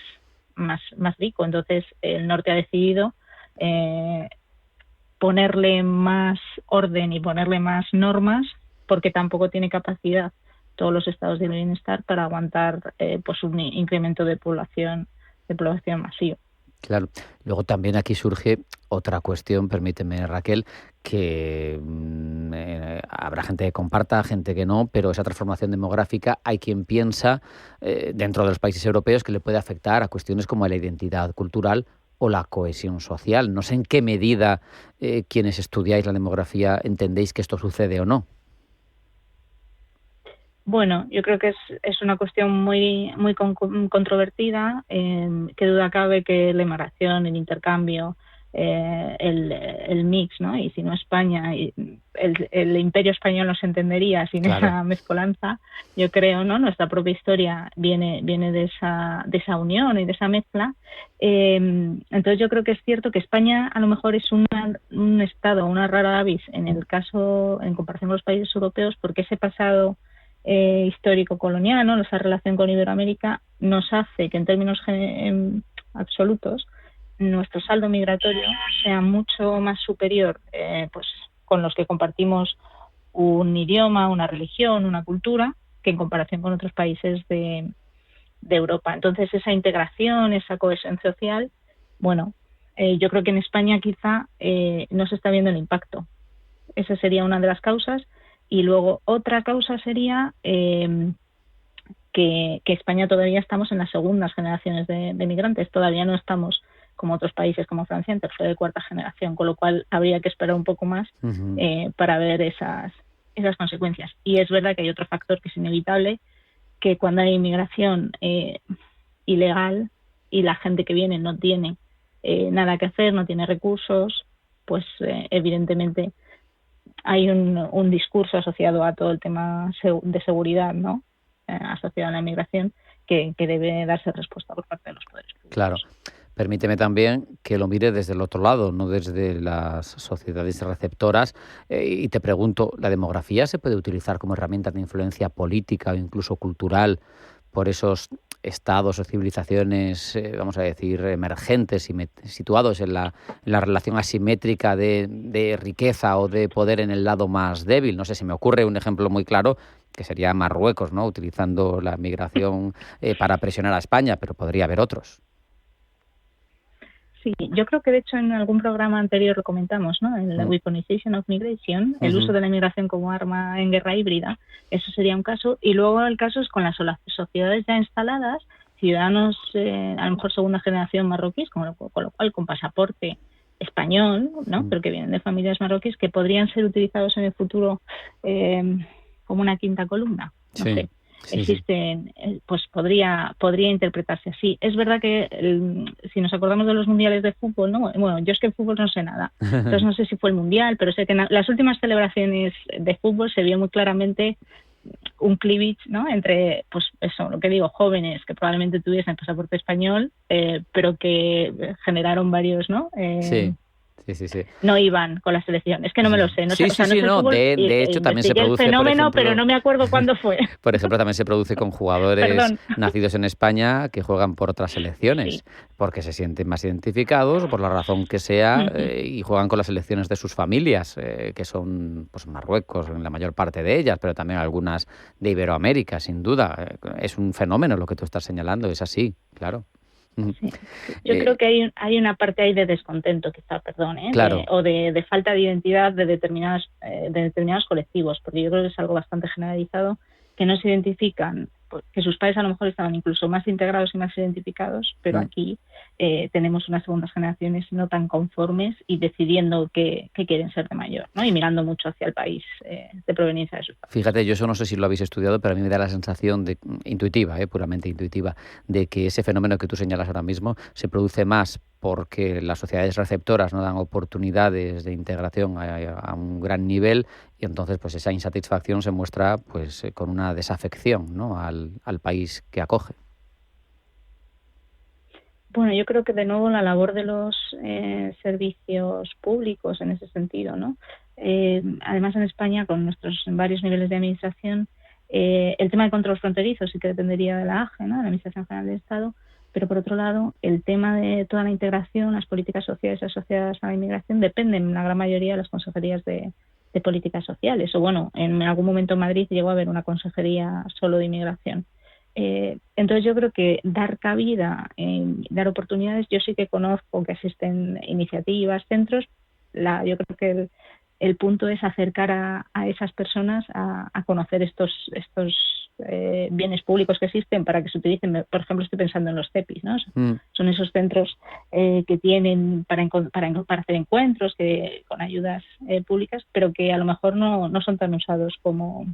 rico. Entonces el norte ha decidido ponerle más orden y ponerle más normas, porque tampoco tiene capacidad todos los estados de bienestar para aguantar pues un incremento de población masivo. Claro. Luego también aquí surge otra cuestión, permíteme, Raquel, que habrá gente que comparta, gente que no, pero esa transformación demográfica hay quien piensa dentro de los países europeos que le puede afectar a cuestiones como la identidad cultural o la cohesión social. No sé en qué medida quienes estudiáis la demografía entendéis que esto sucede o no. Bueno, yo creo que es una cuestión muy controvertida. Qué duda cabe que la inmigración, el intercambio, el mix, ¿no? Y si no España, el imperio español no se entendería sin esa mezcolanza, yo creo, ¿no? Nuestra propia historia viene de esa unión y de esa mezcla. Entonces yo creo que es cierto que España a lo mejor es un estado, una rara avis en comparación con los países europeos, porque ese pasado histórico colonial, ¿no? Esa relación con Iberoamérica nos hace que en términos absolutos nuestro saldo migratorio sea mucho más superior pues con los que compartimos un idioma, una religión, una cultura, que en comparación con otros países de Europa. Entonces esa integración, esa cohesión social, bueno, yo creo que en España quizá no se está viendo el impacto. Esa sería una de las causas. Y luego otra causa sería que España todavía estamos en las segundas generaciones de migrantes, todavía no estamos como otros países como Francia en tercera y cuarta generación, con lo cual habría que esperar un poco más para ver esas consecuencias. Y es verdad que hay otro factor que es inevitable, que cuando hay inmigración ilegal y la gente que viene no tiene nada que hacer, no tiene recursos, pues evidentemente hay un discurso asociado a todo el tema de seguridad, ¿no? Asociado a la inmigración, que debe darse respuesta por parte de los poderes públicos. Claro. Permíteme también que lo mire desde el otro lado, no desde las sociedades receptoras. Y te pregunto, ¿la demografía se puede utilizar como herramienta de influencia política o incluso cultural por esos estados o civilizaciones, vamos a decir, emergentes y situados en la relación asimétrica de riqueza o de poder en el lado más débil? No sé, se me ocurre un ejemplo muy claro que sería Marruecos, ¿no? Utilizando la migración para presionar a España, pero podría haber otros. Sí, yo creo que de hecho en algún programa anterior lo comentamos, ¿no? En la Weaponization of Migration, el uso de la inmigración como arma en guerra híbrida, eso sería un caso. Y luego el caso es con las sociedades ya instaladas, ciudadanos a lo mejor segunda generación marroquíes, con lo cual con pasaporte español, ¿no? Pero que vienen de familias marroquíes, que podrían ser utilizados en el futuro como una quinta columna. No sé. Existen, pues podría interpretarse así. Es verdad que si nos acordamos de los mundiales de fútbol, ¿no? Bueno, yo es que el fútbol no sé nada, entonces no sé si fue el mundial, pero sé que en las últimas celebraciones de fútbol se vio muy claramente un cleavage, ¿no? Entre, pues eso, lo que digo, jóvenes que probablemente tuviesen pasaporte español, pero que generaron varios, ¿no? Sí. No iban con la selección. Es que no me lo sé. No sé, de hecho también se produce el fenómeno, por ejemplo, pero no me acuerdo cuándo fue. Por ejemplo, también se produce con jugadores nacidos en España que juegan por otras selecciones, porque se sienten más identificados, por la razón que sea, y juegan con las selecciones de sus familias, que son pues Marruecos, en la mayor parte de ellas, pero también algunas de Iberoamérica, sin duda. Es un fenómeno lo que tú estás señalando, es así, claro. Sí. Yo creo que hay una parte ahí de descontento, quizá, claro. o de falta de identidad de determinados colectivos, porque yo creo que es algo bastante generalizado, que no se identifican, que sus padres a lo mejor estaban incluso más integrados y más identificados, pero aquí tenemos unas segundas generaciones no tan conformes y decidiendo qué quieren ser de mayor, ¿no? Y mirando mucho hacia el país de proveniencia de sus padres. Fíjate, yo eso no sé si lo habéis estudiado, pero a mí me da la sensación intuitiva, puramente intuitiva, de que ese fenómeno que tú señalas ahora mismo se produce más porque las sociedades receptoras no dan oportunidades de integración a un gran nivel, y entonces pues esa insatisfacción se muestra pues con una desafección, ¿no? al país que acoge. Bueno, yo creo que de nuevo la labor de los servicios públicos en ese sentido, ¿no? Además en España, con nuestros varios niveles de administración, el tema de control fronterizo sí que dependería de la AGE, ¿no? De la Administración General del Estado, Pero por otro lado, el tema de toda la integración, las políticas sociales asociadas a la inmigración dependen en la gran mayoría de las consejerías de políticas sociales. O bueno, en algún momento en Madrid llegó a haber una consejería solo de inmigración. Entonces yo creo que dar cabida, dar oportunidades, yo sí que conozco que existen iniciativas, centros. Yo creo que el punto es acercar a esas personas a conocer estos bienes públicos que existen para que se utilicen. Por ejemplo, estoy pensando en los CEPIs, ¿no? Son esos centros que tienen para hacer encuentros con ayudas públicas, pero que a lo mejor no son tan usados como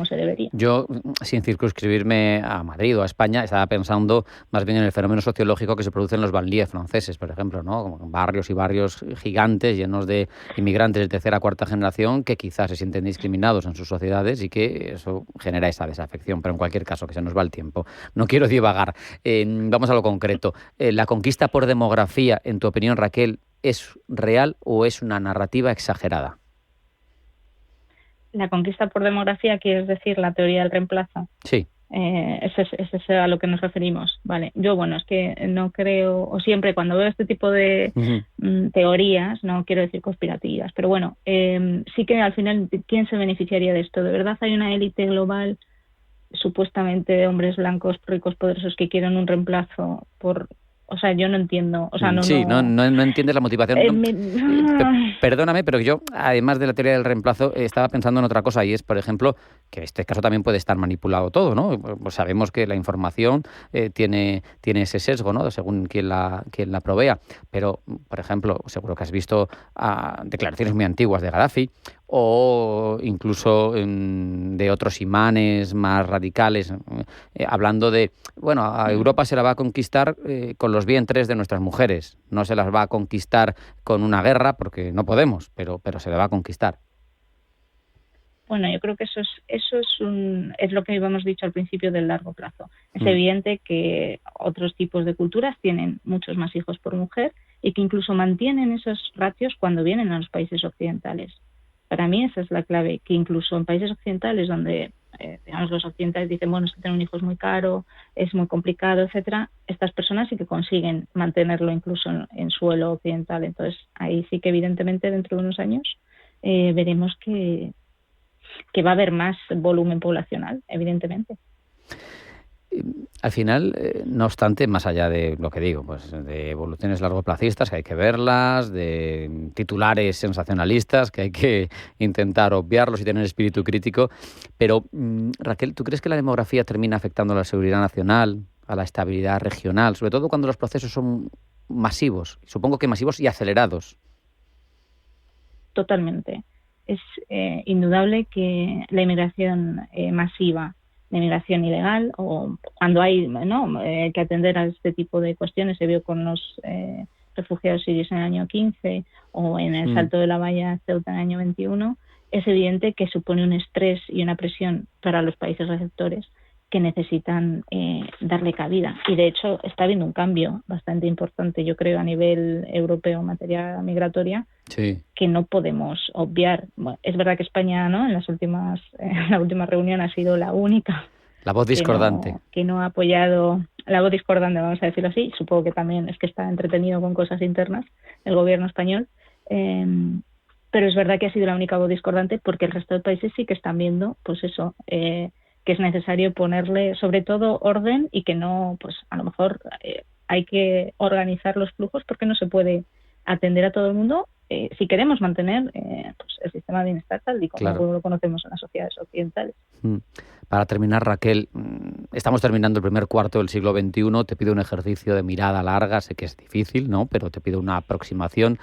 se debería. Yo, sin circunscribirme a Madrid o a España, estaba pensando más bien en el fenómeno sociológico que se produce en los banlieues franceses, por ejemplo, ¿no? Como barrios y barrios gigantes llenos de inmigrantes de tercera o cuarta generación que quizás se sienten discriminados en sus sociedades y que eso genera esa desafección. Pero en cualquier caso, que se nos va el tiempo. No quiero divagar. Vamos a lo concreto. ¿La conquista por demografía, en tu opinión, Raquel, es real o es una narrativa exagerada? La conquista por demografía, ¿quieres decir la teoría del reemplazo? Sí. Ese es a lo que nos referimos. Vale. Yo, es que no creo, o siempre cuando veo este tipo de teorías, no quiero decir conspirativas, pero bueno, sí que al final, ¿quién se beneficiaría de esto? ¿De verdad hay una élite global, supuestamente de hombres blancos, ricos, poderosos, que quieren un reemplazo por... O sea, yo no entiendo. O sea, no entiendes la motivación. Perdóname, pero yo, además de la teoría del reemplazo, estaba pensando en otra cosa, y es, por ejemplo, que en este caso también puede estar manipulado todo, ¿no? Pues sabemos que la información tiene ese sesgo, ¿no? Según quien la provea. Pero, por ejemplo, seguro que has visto declaraciones muy antiguas de Gaddafi, o incluso de otros imanes más radicales, hablando de, a Europa se la va a conquistar con los vientres de nuestras mujeres, no se las va a conquistar con una guerra, porque no podemos, pero se la va a conquistar. Bueno, yo creo que eso es lo que habíamos dicho al principio del largo plazo. Es evidente que otros tipos de culturas tienen muchos más hijos por mujer y que incluso mantienen esos ratios cuando vienen a los países occidentales. Para mí esa es la clave, que incluso en países occidentales donde los occidentales dicen, es que tener un hijo es muy caro, es muy complicado, etcétera, estas personas sí que consiguen mantenerlo incluso en suelo occidental. Entonces ahí sí que evidentemente dentro de unos años veremos que va a haber más volumen poblacional, evidentemente. Al final, no obstante, más allá de lo que digo, pues de evoluciones largoplacistas, que hay que verlas, de titulares sensacionalistas, que hay que intentar obviarlos y tener espíritu crítico, pero, Raquel, ¿tú crees que la demografía termina afectando a la seguridad nacional, a la estabilidad regional, sobre todo cuando los procesos son masivos, supongo que masivos y acelerados? Totalmente. Es indudable que la inmigración masiva, la inmigración ilegal, o cuando hay que atender a este tipo de cuestiones, se vio con los refugiados sirios en el año 15 o en el Salto de la Valla Ceuta en el año 21, es evidente que supone un estrés y una presión para los países receptores que necesitan darle cabida. Y de hecho está habiendo un cambio bastante importante, yo creo, a nivel europeo en materia migratoria, que no podemos obviar. Bueno, es verdad que España, en la última reunión ha sido la única. La voz discordante. Que no ha apoyado, la voz discordante, vamos a decirlo así. Supongo que también es que está entretenido con cosas internas el gobierno español. Pero es verdad que ha sido la única voz discordante, porque el resto de países sí que están viendo, pues eso, que es necesario ponerle sobre todo orden, y que no, pues a lo mejor hay que organizar los flujos, porque no se puede atender a todo el mundo si queremos mantener pues el sistema de bienestar tal y como lo conocemos en las sociedades occidentales. Para terminar, Raquel, estamos terminando el primer cuarto del siglo XXI. Te pido un ejercicio de mirada larga, sé que es difícil, ¿no? Pero te pido una aproximación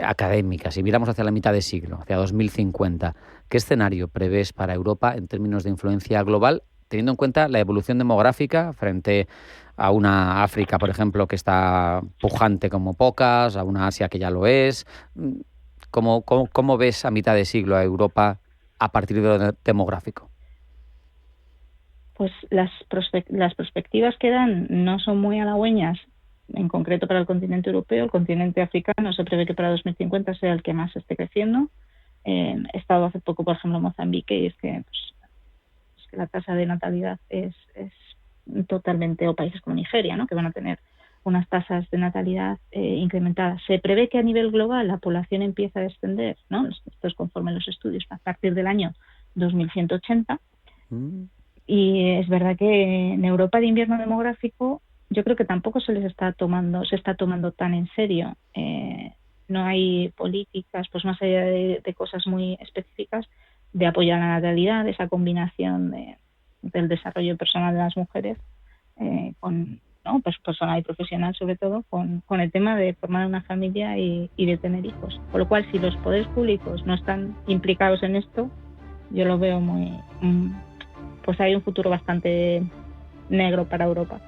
académica. Si miramos hacia la mitad de siglo, hacia 2050, ¿qué escenario prevés para Europa en términos de influencia global, teniendo en cuenta la evolución demográfica frente a una África, por ejemplo, que está pujante como pocas, a una Asia que ya lo es? ¿Cómo ves a mitad de siglo a Europa a partir de lo demográfico? Pues las perspectivas que dan no son muy halagüeñas, en concreto para el continente europeo. El continente africano se prevé que para 2050 sea el que más esté creciendo. He estado hace poco, por ejemplo, en Mozambique, y es que la tasa de natalidad es totalmente, o países como Nigeria, ¿no? Que van a tener unas tasas de natalidad incrementadas. Se prevé que a nivel global la población empiece a descender, ¿no? Esto es conforme los estudios, a partir del año 2180. Y es verdad que en Europa de invierno demográfico yo creo que tampoco se está tomando tan en serio. No hay políticas, pues más allá de cosas muy específicas, de apoyo a la natalidad, esa combinación del desarrollo personal de las mujeres con, ¿no? Pues personal y profesional sobre todo, con el tema de formar una familia y de tener hijos. Por lo cual, si los poderes públicos no están implicados en esto, yo lo veo pues hay un futuro bastante negro para Europa.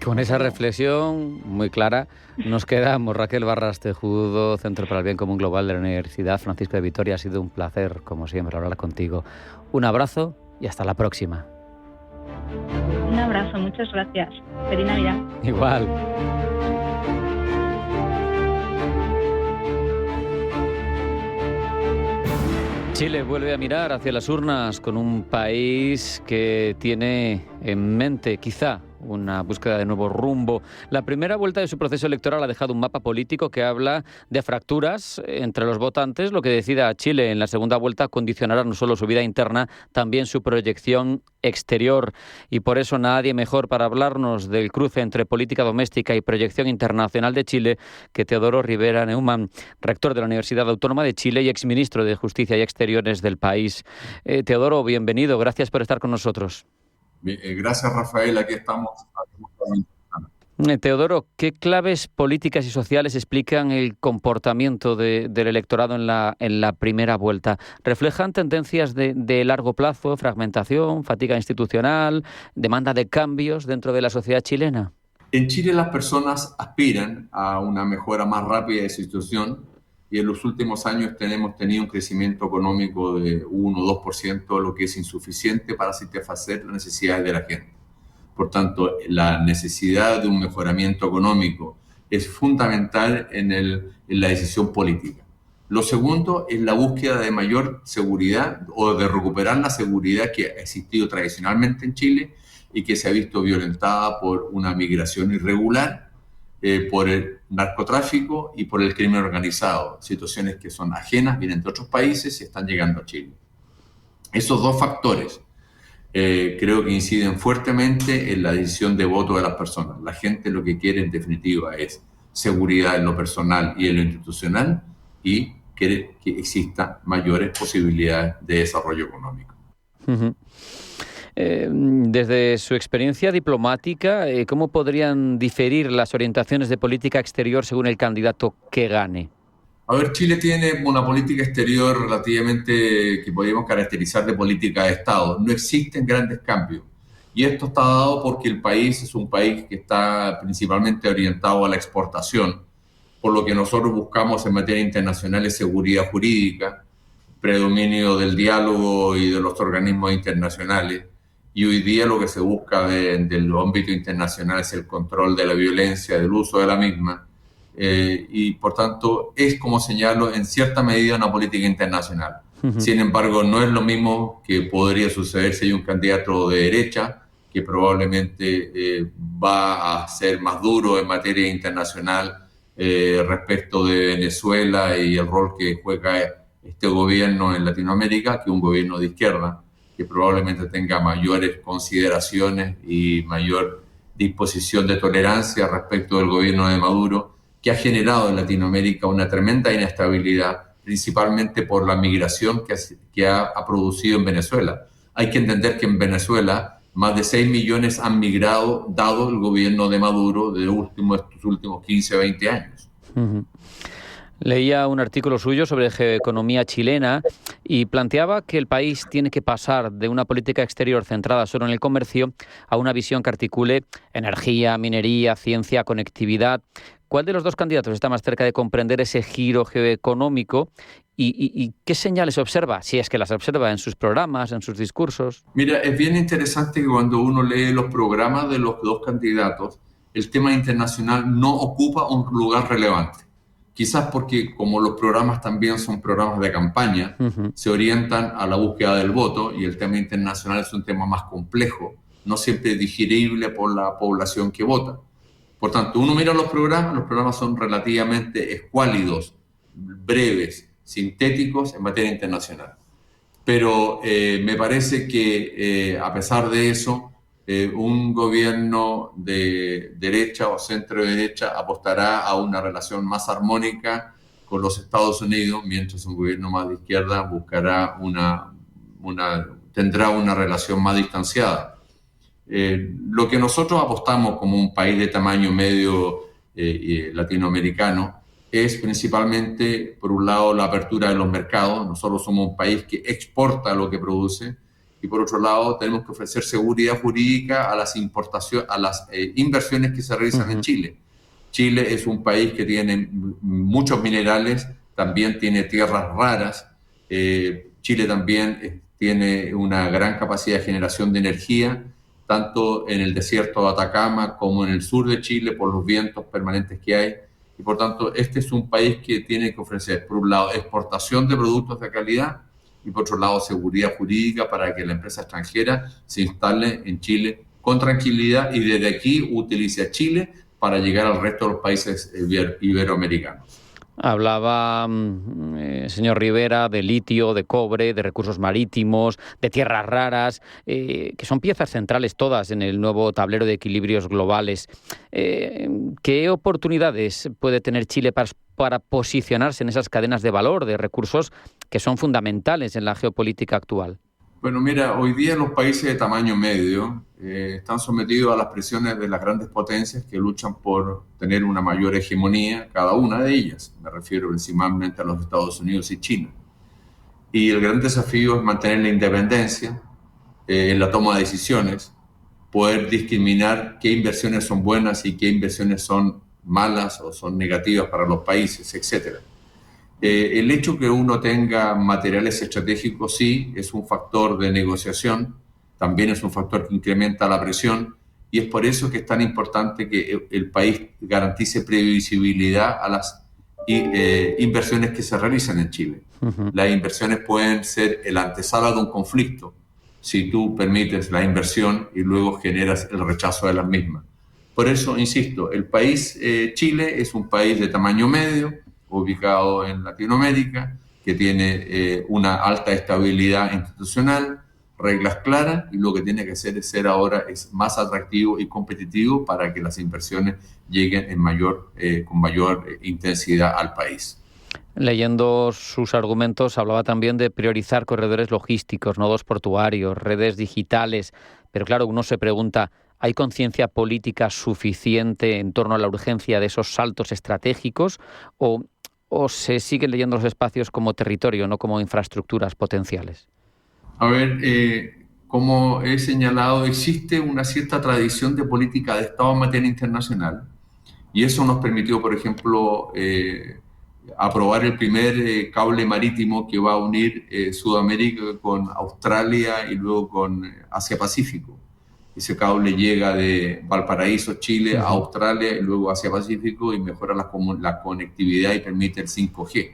Con esa reflexión muy clara nos quedamos. Raquel Barras Tejudo, Centro para el Bien Común Global de la Universidad Francisco de Vitoria. Ha sido un placer, como siempre, hablar contigo. Un abrazo y hasta la próxima. Un abrazo, muchas gracias. Feliz Navidad. Igual. Chile vuelve a mirar hacia las urnas con un país que tiene en mente, quizá, una búsqueda de nuevo rumbo. La primera vuelta de su proceso electoral ha dejado un mapa político que habla de fracturas entre los votantes. Lo que decida Chile en la segunda vuelta condicionará no solo su vida interna, también su proyección exterior. Y por eso nadie mejor para hablarnos del cruce entre política doméstica y proyección internacional de Chile que Teodoro Rivera Neumann, rector de la Universidad Autónoma de Chile y exministro de Justicia y Exteriores del país. Teodoro, bienvenido. Gracias por estar con nosotros. Gracias, Rafael. Aquí estamos. Teodoro, ¿qué claves políticas y sociales explican el comportamiento del electorado en la primera vuelta? ¿Reflejan tendencias de largo plazo, fragmentación, fatiga institucional, demanda de cambios dentro de la sociedad chilena? En Chile las personas aspiran a una mejora más rápida de su situación y en los últimos años hemos tenido un crecimiento económico de 1 o 2%, lo que es insuficiente para satisfacer las necesidades de la gente. Por tanto, la necesidad de un mejoramiento económico es fundamental en la decisión política. Lo segundo es la búsqueda de mayor seguridad o de recuperar la seguridad que ha existido tradicionalmente en Chile y que se ha visto violentada por una migración irregular, por el narcotráfico y por el crimen organizado, situaciones que son ajenas, vienen de otros países y están llegando a Chile. Esos dos factores creo que inciden fuertemente en la decisión de voto de las personas. La gente lo que quiere en definitiva es seguridad en lo personal y en lo institucional y quiere que existan mayores posibilidades de desarrollo económico. Uh-huh. Desde su experiencia diplomática, ¿cómo podrían diferir las orientaciones de política exterior según el candidato que gane? A ver, Chile tiene una política exterior relativamente que podríamos caracterizar de política de Estado. No existen grandes cambios. Y esto está dado porque el país es un país que está principalmente orientado a la exportación, por lo que nosotros buscamos en materia internacional es seguridad jurídica, predominio del diálogo y de los organismos internacionales. Y hoy día lo que se busca del ámbito internacional es el control de la violencia, del uso de la misma. Y por tanto es, como señalo, en cierta medida una política internacional. Uh-huh. Sin embargo, no es lo mismo que podría suceder si hay un candidato de derecha que probablemente va a ser más duro en materia internacional respecto de Venezuela y el rol que juega este gobierno en Latinoamérica que un gobierno de izquierda, que probablemente tenga mayores consideraciones y mayor disposición de tolerancia respecto del gobierno de Maduro, que ha generado en Latinoamérica una tremenda inestabilidad, principalmente por la migración que ha producido en Venezuela. Hay que entender que en Venezuela más de 6 millones han migrado, dado el gobierno de Maduro de estos últimos 15 o 20 años. Uh-huh. Leía un artículo suyo sobre geoeconomía chilena y planteaba que el país tiene que pasar de una política exterior centrada solo en el comercio a una visión que articule energía, minería, ciencia, conectividad. ¿Cuál de los dos candidatos está más cerca de comprender ese giro geoeconómico y qué señales observa, si es que las observa en sus programas, en sus discursos? Mira, es bien interesante que cuando uno lee los programas de los dos candidatos, el tema internacional no ocupa un lugar relevante. Quizás porque como los programas también son programas de campaña, uh-huh, se orientan a la búsqueda del voto y el tema internacional es un tema más complejo no siempre es digerible por la población que vota. Por tanto, uno mira los programas son relativamente escuálidos, breves, sintéticos en materia internacional. Pero me parece que a pesar de eso, un gobierno de derecha o centro derecha apostará a una relación más armónica con los Estados Unidos, mientras un gobierno más de izquierda buscará tendrá una relación más distanciada. Lo que nosotros apostamos como un país de tamaño medio latinoamericano es principalmente, por un lado, la apertura de los mercados. Nosotros somos un país que exporta lo que produce, y por otro lado tenemos que ofrecer seguridad jurídica a las inversiones que se realizan en Chile. Chile es un país que tiene muchos minerales, también tiene tierras raras. Chile también tiene una gran capacidad de generación de energía, tanto en el desierto de Atacama como en el sur de Chile, por los vientos permanentes que hay. Y por tanto, este es un país que tiene que ofrecer, por un lado, exportación de productos de calidad, y por otro lado, seguridad jurídica para que la empresa extranjera se instale en Chile con tranquilidad y desde aquí utilice a Chile para llegar al resto de los países iberoamericanos. Hablaba, señor Rivera, de litio, de cobre, de recursos marítimos, de tierras raras, que son piezas centrales todas en el nuevo tablero de equilibrios globales. ¿Qué oportunidades puede tener Chile para posicionarse en esas cadenas de valor de recursos que son fundamentales en la geopolítica actual? Bueno, mira, hoy día los países de tamaño medio están sometidos a las presiones de las grandes potencias que luchan por tener una mayor hegemonía, cada una de ellas. Me refiero principalmente a los Estados Unidos y China. Y el gran desafío es mantener la independencia en la toma de decisiones, poder discriminar qué inversiones son buenas y qué inversiones son malas o son negativas para los países, etcétera. El hecho que uno tenga materiales estratégicos sí es un factor de negociación, también es un factor que incrementa la presión, y es por eso que es tan importante que el país garantice previsibilidad a las inversiones que se realizan en Chile. Las inversiones pueden ser la antesala de un conflicto si tú permites la inversión y luego generas el rechazo de las mismas. Por eso, insisto, el país Chile es un país de tamaño medio, ubicado en Latinoamérica, que tiene una alta estabilidad institucional, reglas claras, y lo que tiene que hacer es ser ahora más atractivo y competitivo para que las inversiones lleguen con mayor intensidad al país. Leyendo sus argumentos, hablaba también de priorizar corredores logísticos, nodos portuarios, redes digitales, pero claro, uno se pregunta, ¿hay conciencia política suficiente en torno a la urgencia de esos saltos estratégicos o se siguen leyendo los espacios como territorio, no como infraestructuras potenciales? A ver, como he señalado, existe una cierta tradición de política de Estado en materia internacional, y eso nos permitió, por ejemplo, aprobar el primer cable marítimo que va a unir Sudamérica con Australia y luego con Asia-Pacífico. Ese cable llega de Valparaíso, Chile, a Australia y luego hacia Pacífico y mejora la conectividad y permite el 5G.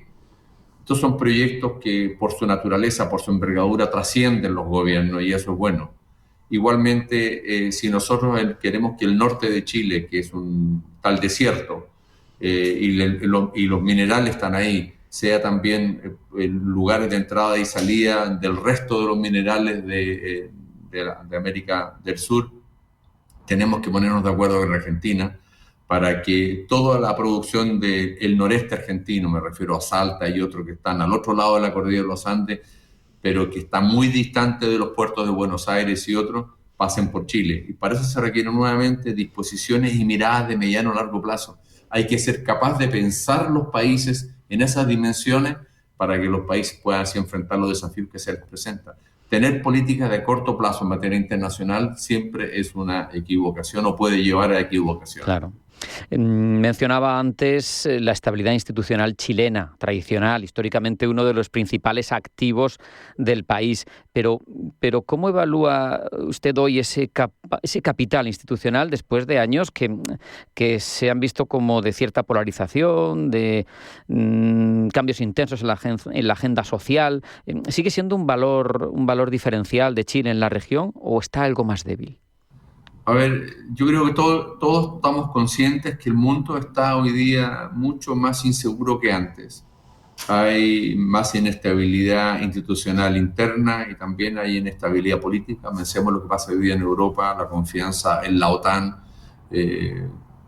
Estos son proyectos que por su naturaleza, por su envergadura, trascienden los gobiernos y eso es bueno. Igualmente, si nosotros queremos que el norte de Chile, que es un tal desierto, y los minerales están ahí, sea también lugares de entrada y salida del resto de los minerales de América del Sur, tenemos que ponernos de acuerdo con Argentina para que toda la producción del noreste argentino, me refiero a Salta y otros que están al otro lado de la cordillera de los Andes, pero que están muy distantes de los puertos de Buenos Aires y otros, pasen por Chile. Y para eso se requieren nuevamente disposiciones y miradas de mediano a largo plazo. Hay que ser capaz de pensar los países en esas dimensiones para que los países puedan así enfrentar los desafíos que se les presentan. Tener políticas de corto plazo en materia internacional siempre es una equivocación o puede llevar a equivocación. Claro. Mencionaba antes la estabilidad institucional chilena, tradicional, históricamente uno de los principales activos del país. Pero ¿cómo evalúa usted hoy ese capital institucional después de años que se han visto como de cierta polarización, de cambios intensos en la agenda social? ¿Sigue siendo un valor diferencial de Chile en la región o está algo más débil? A ver, yo creo que todos estamos conscientes que el mundo está hoy día mucho más inseguro que antes. Hay más inestabilidad institucional interna y también hay inestabilidad política. Pensemos lo que pasa hoy día en Europa, la confianza en la OTAN,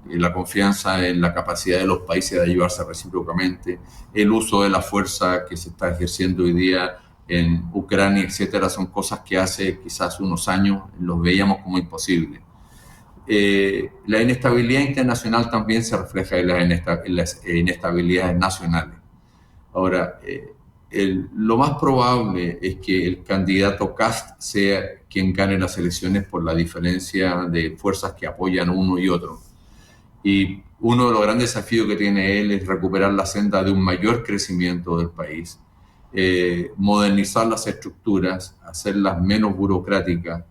la confianza en la capacidad de los países de ayudarse recíprocamente, el uso de la fuerza que se está ejerciendo hoy día en Ucrania, etcétera, son cosas que hace quizás unos años los veíamos como imposibles. La inestabilidad internacional también se refleja en las inestabilidades nacionales. Ahora, lo más probable es que el candidato Kast sea quien gane las elecciones por la diferencia de fuerzas que apoyan uno y otro. Y uno de los grandes desafíos que tiene él es recuperar la senda de un mayor crecimiento del país, modernizar las estructuras, hacerlas menos burocráticas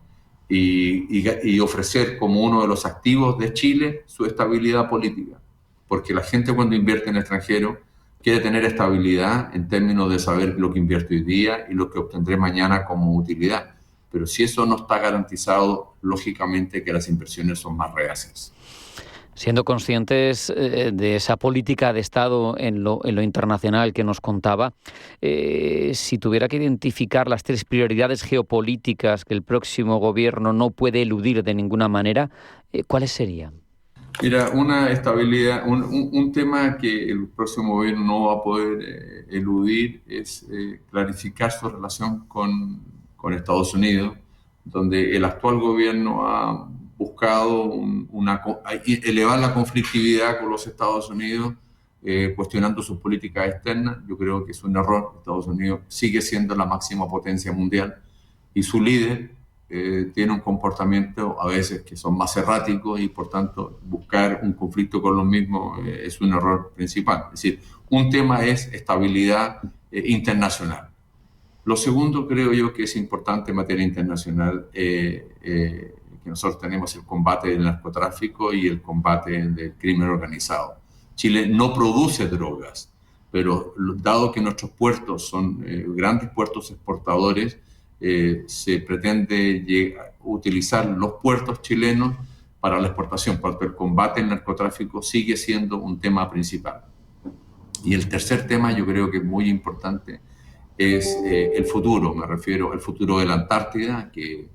y ofrecer como uno de los activos de Chile su estabilidad política. Porque la gente cuando invierte en el extranjero quiere tener estabilidad en términos de saber lo que invierto hoy día y lo que obtendré mañana como utilidad. Pero si eso no está garantizado, lógicamente que las inversiones son más reacias. Siendo conscientes de esa política de Estado en lo internacional que nos contaba, si tuviera que identificar las 3 prioridades geopolíticas que el próximo gobierno no puede eludir de ninguna manera, ¿cuáles serían? Mira, una estabilidad, un tema que el próximo gobierno no va a poder eludir es clarificar su relación con Estados Unidos, donde el actual gobierno ha buscado elevar la conflictividad con los Estados Unidos, cuestionando sus políticas externas. Yo creo que es un error. Estados Unidos sigue siendo la máxima potencia mundial y su líder tiene un comportamiento a veces que son más erráticos y por tanto buscar un conflicto con los mismos es un error principal. Es decir, un tema es estabilidad internacional. Lo segundo creo yo que es importante en materia internacional, que nosotros tenemos el combate del narcotráfico y el combate del crimen organizado. Chile no produce drogas, pero dado que nuestros puertos son grandes puertos exportadores, se pretende utilizar los puertos chilenos para la exportación, porque el combate al narcotráfico sigue siendo un tema principal. Y el tercer tema, yo creo que es muy importante, es el futuro. Me refiero al futuro de la Antártida, que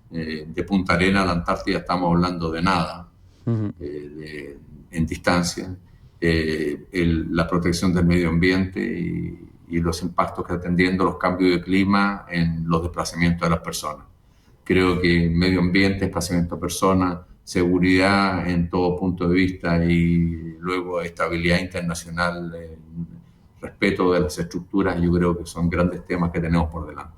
de Punta Arenas a la Antártida estamos hablando de nada, en distancia, la protección del medio ambiente y los impactos que atendiendo los cambios de clima en los desplazamientos de las personas. Creo que medio ambiente, desplazamiento de personas, seguridad en todo punto de vista y luego estabilidad internacional, respeto de las estructuras, yo creo que son grandes temas que tenemos por delante.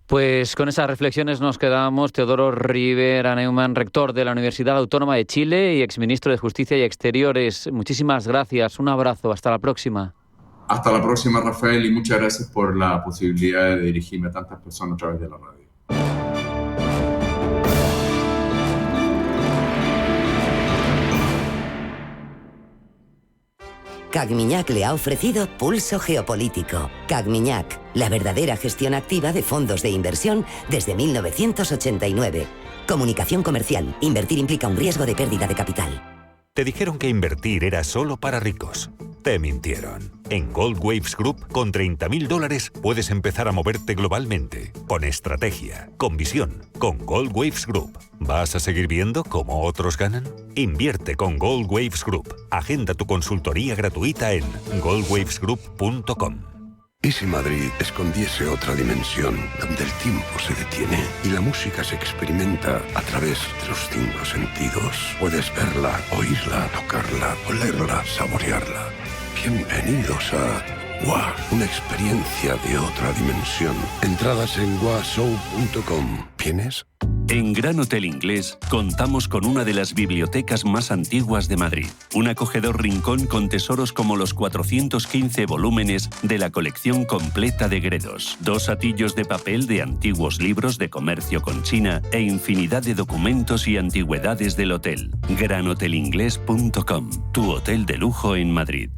Pues con esas reflexiones nos quedamos. Teodoro Rivera Neumann, rector de la Universidad Autónoma de Chile y exministro de Justicia y Exteriores. Muchísimas gracias. Un abrazo. Hasta la próxima. Hasta la próxima, Rafael, y muchas gracias por la posibilidad de dirigirme a tantas personas a través de la radio. Cagmiñac le ha ofrecido Pulso Geopolítico. Cagmiñac, la verdadera gestión activa de fondos de inversión desde 1989. Comunicación comercial. Invertir implica un riesgo de pérdida de capital. Te dijeron que invertir era solo para ricos. Te mintieron. En Gold Waves Group, con $30.000 puedes empezar a moverte globalmente, con estrategia, con visión, con Gold Waves Group. ¿Vas a seguir viendo cómo otros ganan? Invierte con Gold Waves Group. Agenda tu consultoría gratuita en goldwavesgroup.com. ¿Y si Madrid escondiese otra dimensión donde el tiempo se detiene y la música se experimenta a través de los 5 sentidos? Puedes verla, oírla, tocarla, olerla, saborearla. Bienvenidos a WA, una experiencia de otra dimensión. Entradas en washow.com. ¿Vienes? En Gran Hotel Inglés contamos con una de las bibliotecas más antiguas de Madrid. Un acogedor rincón con tesoros como los 415 volúmenes de la colección completa de Gredos, 2 atillos de papel de antiguos libros de comercio con China e infinidad de documentos y antigüedades del hotel. GranHotelInglés.com, tu hotel de lujo en Madrid.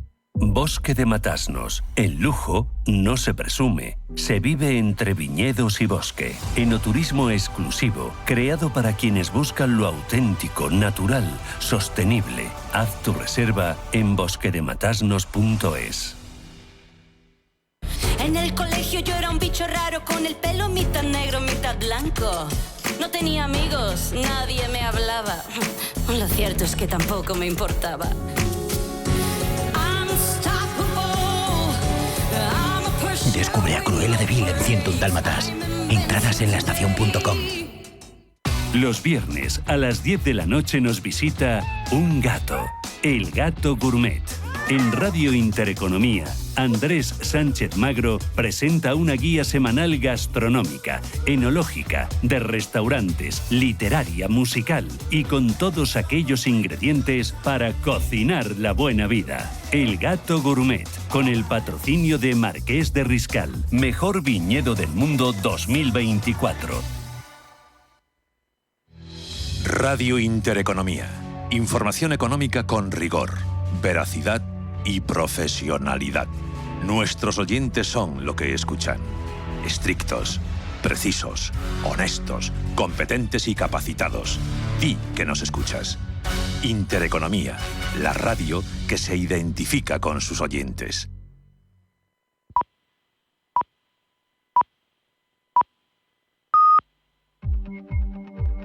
Bosque de Matasnos. El lujo no se presume, se vive entre viñedos y bosque. Enoturismo exclusivo, creado para quienes buscan lo auténtico, natural, sostenible. Haz tu reserva en bosquedematasnos.es. En el colegio yo era un bicho raro con el pelo mitad negro, mitad blanco. No tenía amigos, nadie me hablaba. Lo cierto es que tampoco me importaba. Descubre a Cruella de Vil en 101 Dálmatas. Entradas en laestacion.com. Los viernes a las 10 de la noche nos visita un gato, el Gato Gourmet. En Radio Intereconomía, Andrés Sánchez Magro presenta una guía semanal gastronómica, enológica, de restaurantes, literaria, musical y con todos aquellos ingredientes para cocinar la buena vida. El Gato Gourmet, con el patrocinio de Marqués de Riscal, mejor viñedo del mundo 2024. Radio Intereconomía. Información económica con rigor, veracidad y profesionalidad. Nuestros oyentes son lo que escuchan. Estrictos, precisos, honestos, competentes y capacitados. Di que nos escuchas. Intereconomía, la radio que se identifica con sus oyentes.